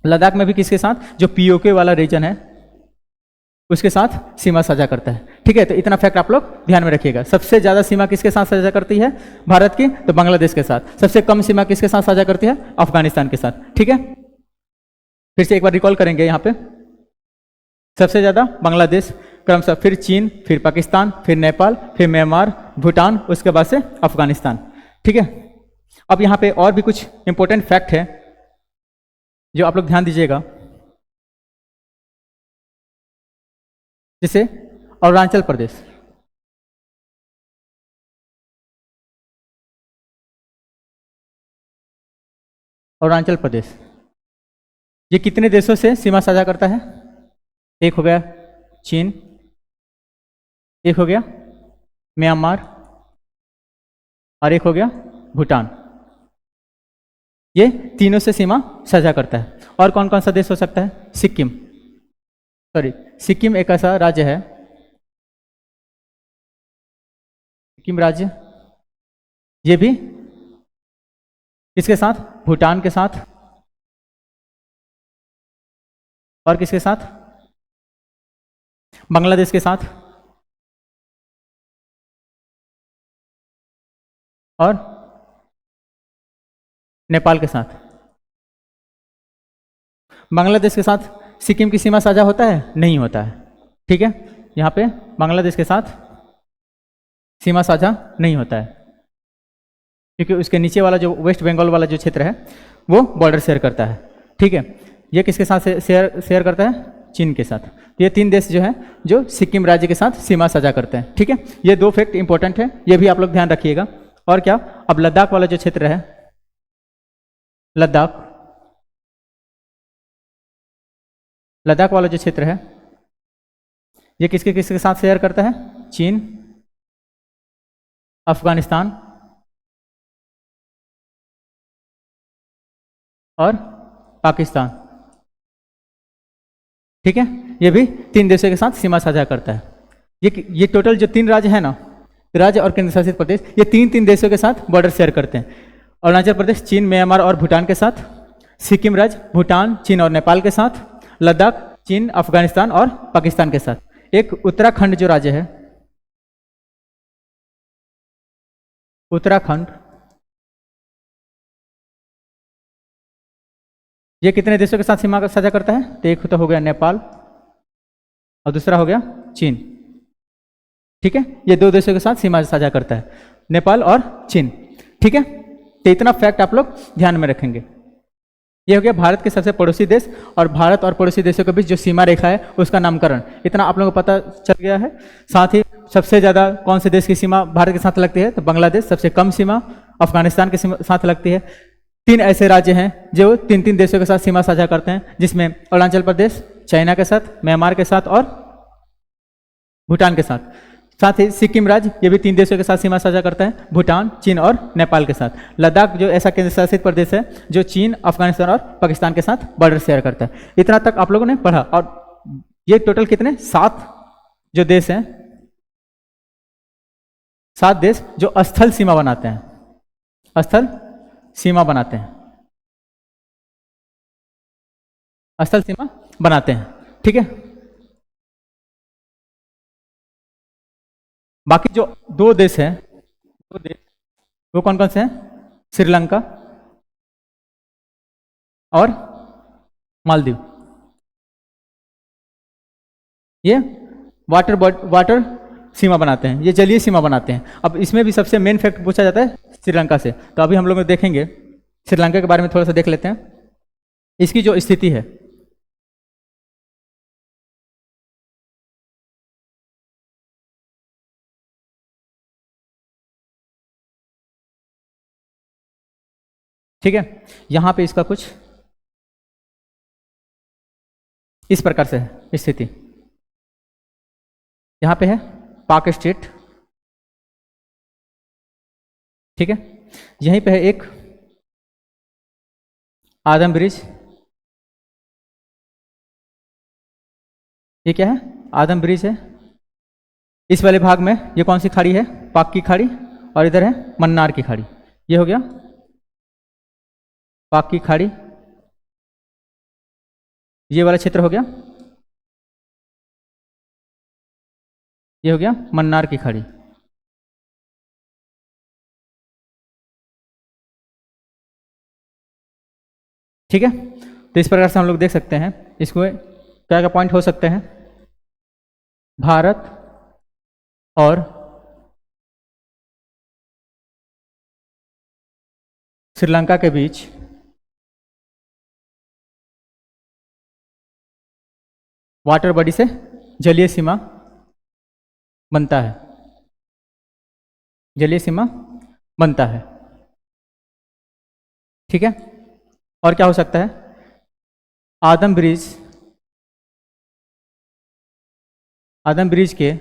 लद्दाख में भी किसके साथ? जो पीओके वाला रीजन है उसके साथ सीमा साझा करता है। ठीक है, तो इतना फैक्ट आप लोग ध्यान में रखिएगा। सबसे ज्यादा सीमा किसके साथ साझा करती है भारत की? तो बांग्लादेश के साथ। सबसे कम सीमा किसके साथ साझा करती है? अफगानिस्तान के साथ। ठीक है, फिर से एक बार रिकॉल करेंगे यहाँ पे। सबसे ज्यादा बांग्लादेश, क्रमशः फिर चीन, फिर पाकिस्तान, फिर नेपाल, फिर म्यांमार, भूटान, उसके बाद से अफगानिस्तान। ठीक है, अब यहाँ पे और भी कुछ इंपॉर्टेंट फैक्ट है जो आप लोग ध्यान दीजिएगा। जैसे अरुणाचल प्रदेश, अरुणाचल प्रदेश ये कितने देशों से सीमा साझा करता है? एक हो गया चीन, एक हो गया म्यांमार और एक हो गया भूटान। ये तीनों से सीमा साझा करता है। और कौन कौन सा देश हो सकता है? सिक्किम एक ऐसा राज्य है, सिक्किम राज्य, ये भी किसके साथ? भूटान के साथ और किसके साथ? बांग्लादेश के साथ और नेपाल के साथ। बांग्लादेश के साथ सिक्किम की सीमा साझा होता है? नहीं होता है। ठीक है, यहाँ पे बांग्लादेश के साथ सीमा साझा नहीं होता है, क्योंकि उसके नीचे वाला जो वेस्ट बंगाल वाला जो क्षेत्र है वो बॉर्डर शेयर करता है। ठीक है, ये किसके साथ शेयर करता है? चीन के साथ। ये 3 देश जो है जो सिक्किम राज्य के साथ सीमा साझा करते हैं। ठीक है, ये 2 फैक्ट इंपॉर्टेंट है, ये भी आप लोग ध्यान रखिएगा। और क्या? अब लद्दाख वाला जो क्षेत्र है, लद्दाख वाला जो क्षेत्र है, ये किसके किसके साथ शेयर करता है? चीन, अफगानिस्तान और पाकिस्तान। ठीक है, ये भी 3 देशों के साथ सीमा साझा करता है। ये टोटल जो 3 राज्य है ना, राज्य और केंद्र शासित प्रदेश, ये 3 देशों के साथ बॉर्डर शेयर करते हैं। अरुणाचल प्रदेश चीन, म्यांमार और भूटान के साथ, सिक्किम राज्य भूटान, चीन और नेपाल के साथ, लद्दाख चीन, अफगानिस्तान और पाकिस्तान के साथ। एक उत्तराखंड जो राज्य है, उत्तराखंड, ये कितने देशों के साथ सीमा साझा करता है? तो एक तो हो गया नेपाल और दूसरा हो गया चीन। ठीक है, ये दो देशों के साथ सीमा साझा करता है, नेपाल और चीन। ठीक है, तो इतना फैक्ट आप लोग ध्यान में रखेंगे। ये हो गया भारत के सबसे पड़ोसी देश और भारत और पड़ोसी देशों के बीच जो सीमा रेखा है उसका नामकरण। इतना आप लोगों को पता चल गया है। साथ ही सबसे ज़्यादा कौन से देश की सीमा भारत के साथ लगती है? तो बांग्लादेश। सबसे कम सीमा अफगानिस्तान के साथ लगती है। 3 ऐसे राज्य हैं जो 3 देशों के साथ सीमा साझा करते हैं, जिसमें अरुणाचल प्रदेश चाइना के साथ, म्यांमार के साथ और भूटान के साथ। साथ ही सिक्किम राज्य, ये भी 3 देशों के साथ सीमा साझा करता है, भूटान, चीन और नेपाल के साथ। लद्दाख जो ऐसा केंद्र शासित प्रदेश है जो चीन, अफगानिस्तान और पाकिस्तान के साथ बॉर्डर शेयर करता है। इतना तक आप लोगों ने पढ़ा। और ये टोटल कितने? 7 जो देश हैं, 7 देश जो स्थल सीमा बनाते हैं, स्थल सीमा बनाते हैं, स्थल सीमा बनाते हैं। ठीक है, बाकी जो 2 देश हैं, 2 देश वो कौन कौन से हैं? श्रीलंका और मालदीव। ये वाटर सीमा बनाते हैं, ये जलीय सीमा बनाते हैं। अब इसमें भी सबसे मेन फैक्ट पूछा जाता है श्रीलंका से, तो अभी हम लोग देखेंगे श्रीलंका के बारे में थोड़ा सा देख लेते हैं। इसकी जो स्थिति है, ठीक है, यहां पे इसका कुछ इस प्रकार से है स्थिति। यहां पे है पाक स्टेट, ठीक है, यहीं पे है एक आदम ब्रिज। ये क्या है? आदम ब्रिज है। इस वाले भाग में ये कौन सी खाड़ी है? पाक की खाड़ी। और इधर है मन्नार की खाड़ी। ये हो गया पाक की खाड़ी, ये वाला क्षेत्र हो गया, ये हो गया मन्नार की खाड़ी। ठीक है, तो इस प्रकार से हम लोग देख सकते हैं इसको क्या क्या पॉइंट हो सकते हैं। भारत और श्रीलंका के बीच वाटर बॉडी से जलीय सीमा बनता है, जलीय सीमा बनता है। ठीक है, और क्या हो सकता है? आदम ब्रिज, आदम ब्रिज के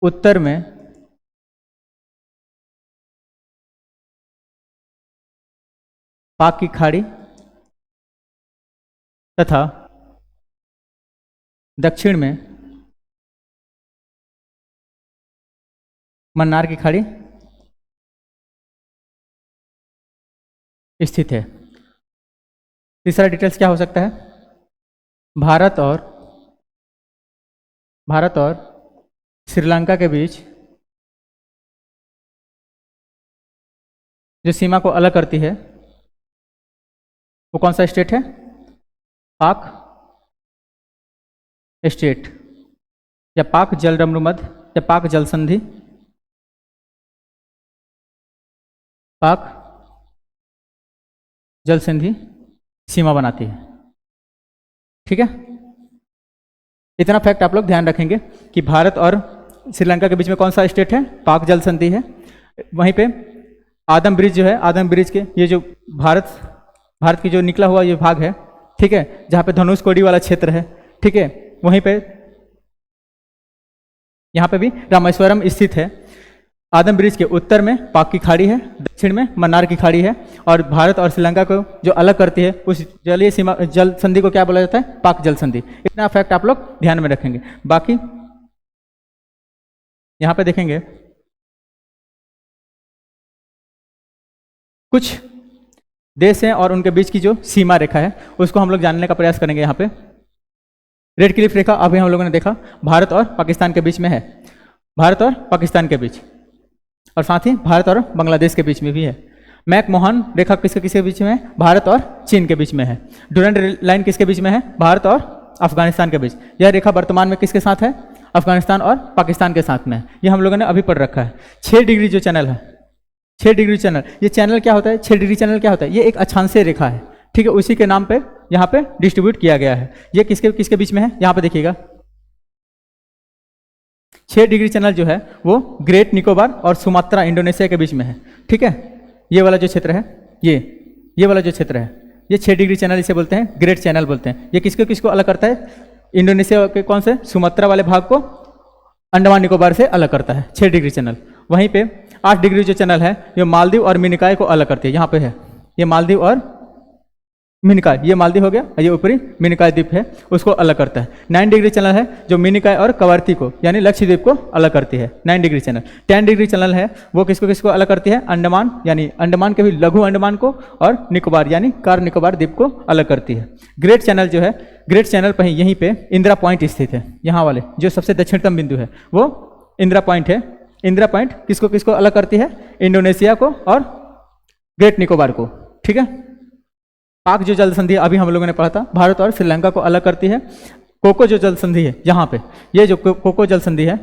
उत्तर में पाक की खाड़ी तथा दक्षिण में मन्नार की खाड़ी स्थित है। तीसरा डिटेल्स क्या हो सकता है? भारत और श्रीलंका के बीच जो सीमा को अलग करती है वो कौन सा स्टेट है? पाक स्टेट या पाक जलरम्रुमध्य या पाक जल संधि, पाक जल संधि सीमा बनाती है। ठीक है, इतना फैक्ट आप लोग ध्यान रखेंगे कि भारत और श्रीलंका के बीच में कौन सा स्टेट है? पाक जल संधि है। वहीं पे आदम ब्रिज जो है, आदम ब्रिज के ये जो भारत की जो निकला हुआ ये भाग है, ठीक है, जहाँ पे धनुषकोडी वाला क्षेत्र है, ठीक है, वहीं पे यहाँ पे भी रामेश्वरम स्थित है। आदम ब्रिज के उत्तर में पाक की खाड़ी है, दक्षिण में मन्नार की खाड़ी है, और भारत और श्रीलंका को जो अलग करती है उस जलीय सीमा जल संधि को क्या बोला जाता है? पाक जल संधि। इतना फैक्ट आप लोग ध्यान में रखेंगे। बाकी यहां पे देखेंगे कुछ देश हैं और उनके बीच की जो सीमा रेखा है उसको हम लोग जानने का प्रयास करेंगे। यहाँ पे रेड क्लिफ रेखा अभी हम लोगों ने देखा भारत और पाकिस्तान के बीच में है, भारत और पाकिस्तान के बीच, और साथ ही भारत और बांग्लादेश के बीच में भी है। मैकमोहन रेखा किसके बीच में है? भारत और चीन के बीच में है। डुरंड लाइन किसके बीच में है? भारत और अफगानिस्तान के बीच। यह रेखा वर्तमान में किसके साथ है? अफगानिस्तान और पाकिस्तान के साथ में है। यह हम लोगों ने अभी पढ़ रखा है। 6 डिग्री जो चैनल है, 6 डिग्री चैनल, ये चैनल क्या होता है? 6 डिग्री चैनल क्या होता है? ये एक अक्षांशीय रेखा है, ठीक है, उसी के नाम पे यहाँ पे डिस्ट्रीब्यूट किया गया है। ये किसके बीच में है? यहाँ पे देखिएगा 6 डिग्री चैनल जो है वो ग्रेट निकोबार और सुमात्रा इंडोनेशिया के बीच में है, ठीक है। ये वाला जो क्षेत्र है, ये वाला जो क्षेत्र है, ये 6 डिग्री चैनल इसे बोलते हैं, ग्रेट चैनल बोलते हैं। ये किसको अलग करता है? इंडोनेशिया के कौन से? सुमात्रा वाले भाग को अंडमान निकोबार से अलग करता है 6 डिग्री चैनल। वहीं पे 8 डिग्री जो चैनल है ये मालदीव और मिनिकॉय को अलग करती है। यहाँ पे है ये मालदीव और मिनिकॉय, ये मालदीव हो गया, ये ऊपरी मिनिकॉय द्वीप है, उसको अलग करता है। 9 डिग्री चैनल है जो मिनिकॉय और कवरती को यानी लक्षद्वीप को अलग करती है, 9 डिग्री चैनल। 10 डिग्री चैनल है वो किसको अलग करती है? अंडमान यानी अंडमान के भी लघु अंडमान को और निकोबार यानी कार निकोबार द्वीप को अलग करती है। ग्रेट चैनल जो है, ग्रेट चैनल पर यहीं पे इंदिरा पॉइंट स्थित है, यहाँ वाले जो सबसे दक्षिणतम बिंदु है वो इंदिरा पॉइंट है। इंदिरा पॉइंट किसको अलग करती है? इंडोनेशिया को और ग्रेट निकोबार को, ठीक है। पाक जो जल संधि अभी हम लोगों ने पढ़ा था, भारत और श्रीलंका को अलग करती है। कोको जो जल संधि है यहाँ पे, ये जो कोको जल संधि है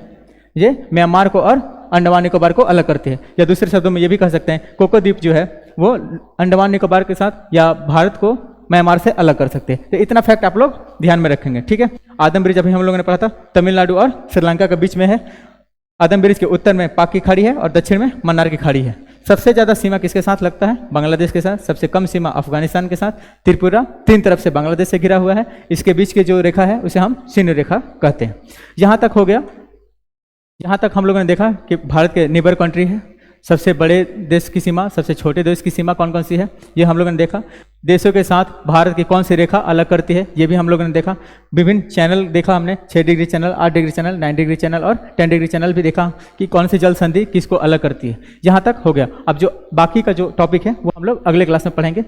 ये म्यांमार को और अंडमान निकोबार को अलग करती है, या दूसरे शब्दों में ये भी कह सकते हैं कोको द्वीप जो है वो अंडमान निकोबार के साथ या भारत को म्यांमार से अलग कर सकते हैं। तो इतना फैक्ट आप लोग ध्यान में रखेंगे, ठीक है। आदम ब्रिज अभी हम लोगों ने पढ़ा था, तमिलनाडु और श्रीलंका के बीच में है। आदम ब्रिज के उत्तर में पाक की खाड़ी है और दक्षिण में मन्नार की खाड़ी है। सबसे ज़्यादा सीमा किसके साथ लगता है? बांग्लादेश के साथ। सबसे कम सीमा अफगानिस्तान के साथ। त्रिपुरा 3 तरफ से बांग्लादेश से घिरा हुआ है। इसके बीच की जो रेखा है उसे हम शून्य रेखा कहते हैं। यहाँ तक हो गया। यहाँ तक हम लोगों ने देखा कि भारत के नेबर कंट्री है, सबसे बड़े देश की सीमा, सबसे छोटे देश की सीमा कौन कौन सी है ये हम लोगों ने देखा। देशों के साथ भारत की कौन सी रेखा अलग करती है ये भी हम लोगों ने देखा। विभिन्न चैनल देखा हमने, 6 degree channel, 8 degree channel, 9 degree channel और 10 डिग्री चैनल भी देखा कि कौन सी जल संधि किसको अलग करती है। यहाँ तक हो गया। अब जो बाकी का जो टॉपिक है वो हम लोग अगले क्लास में पढ़ेंगे।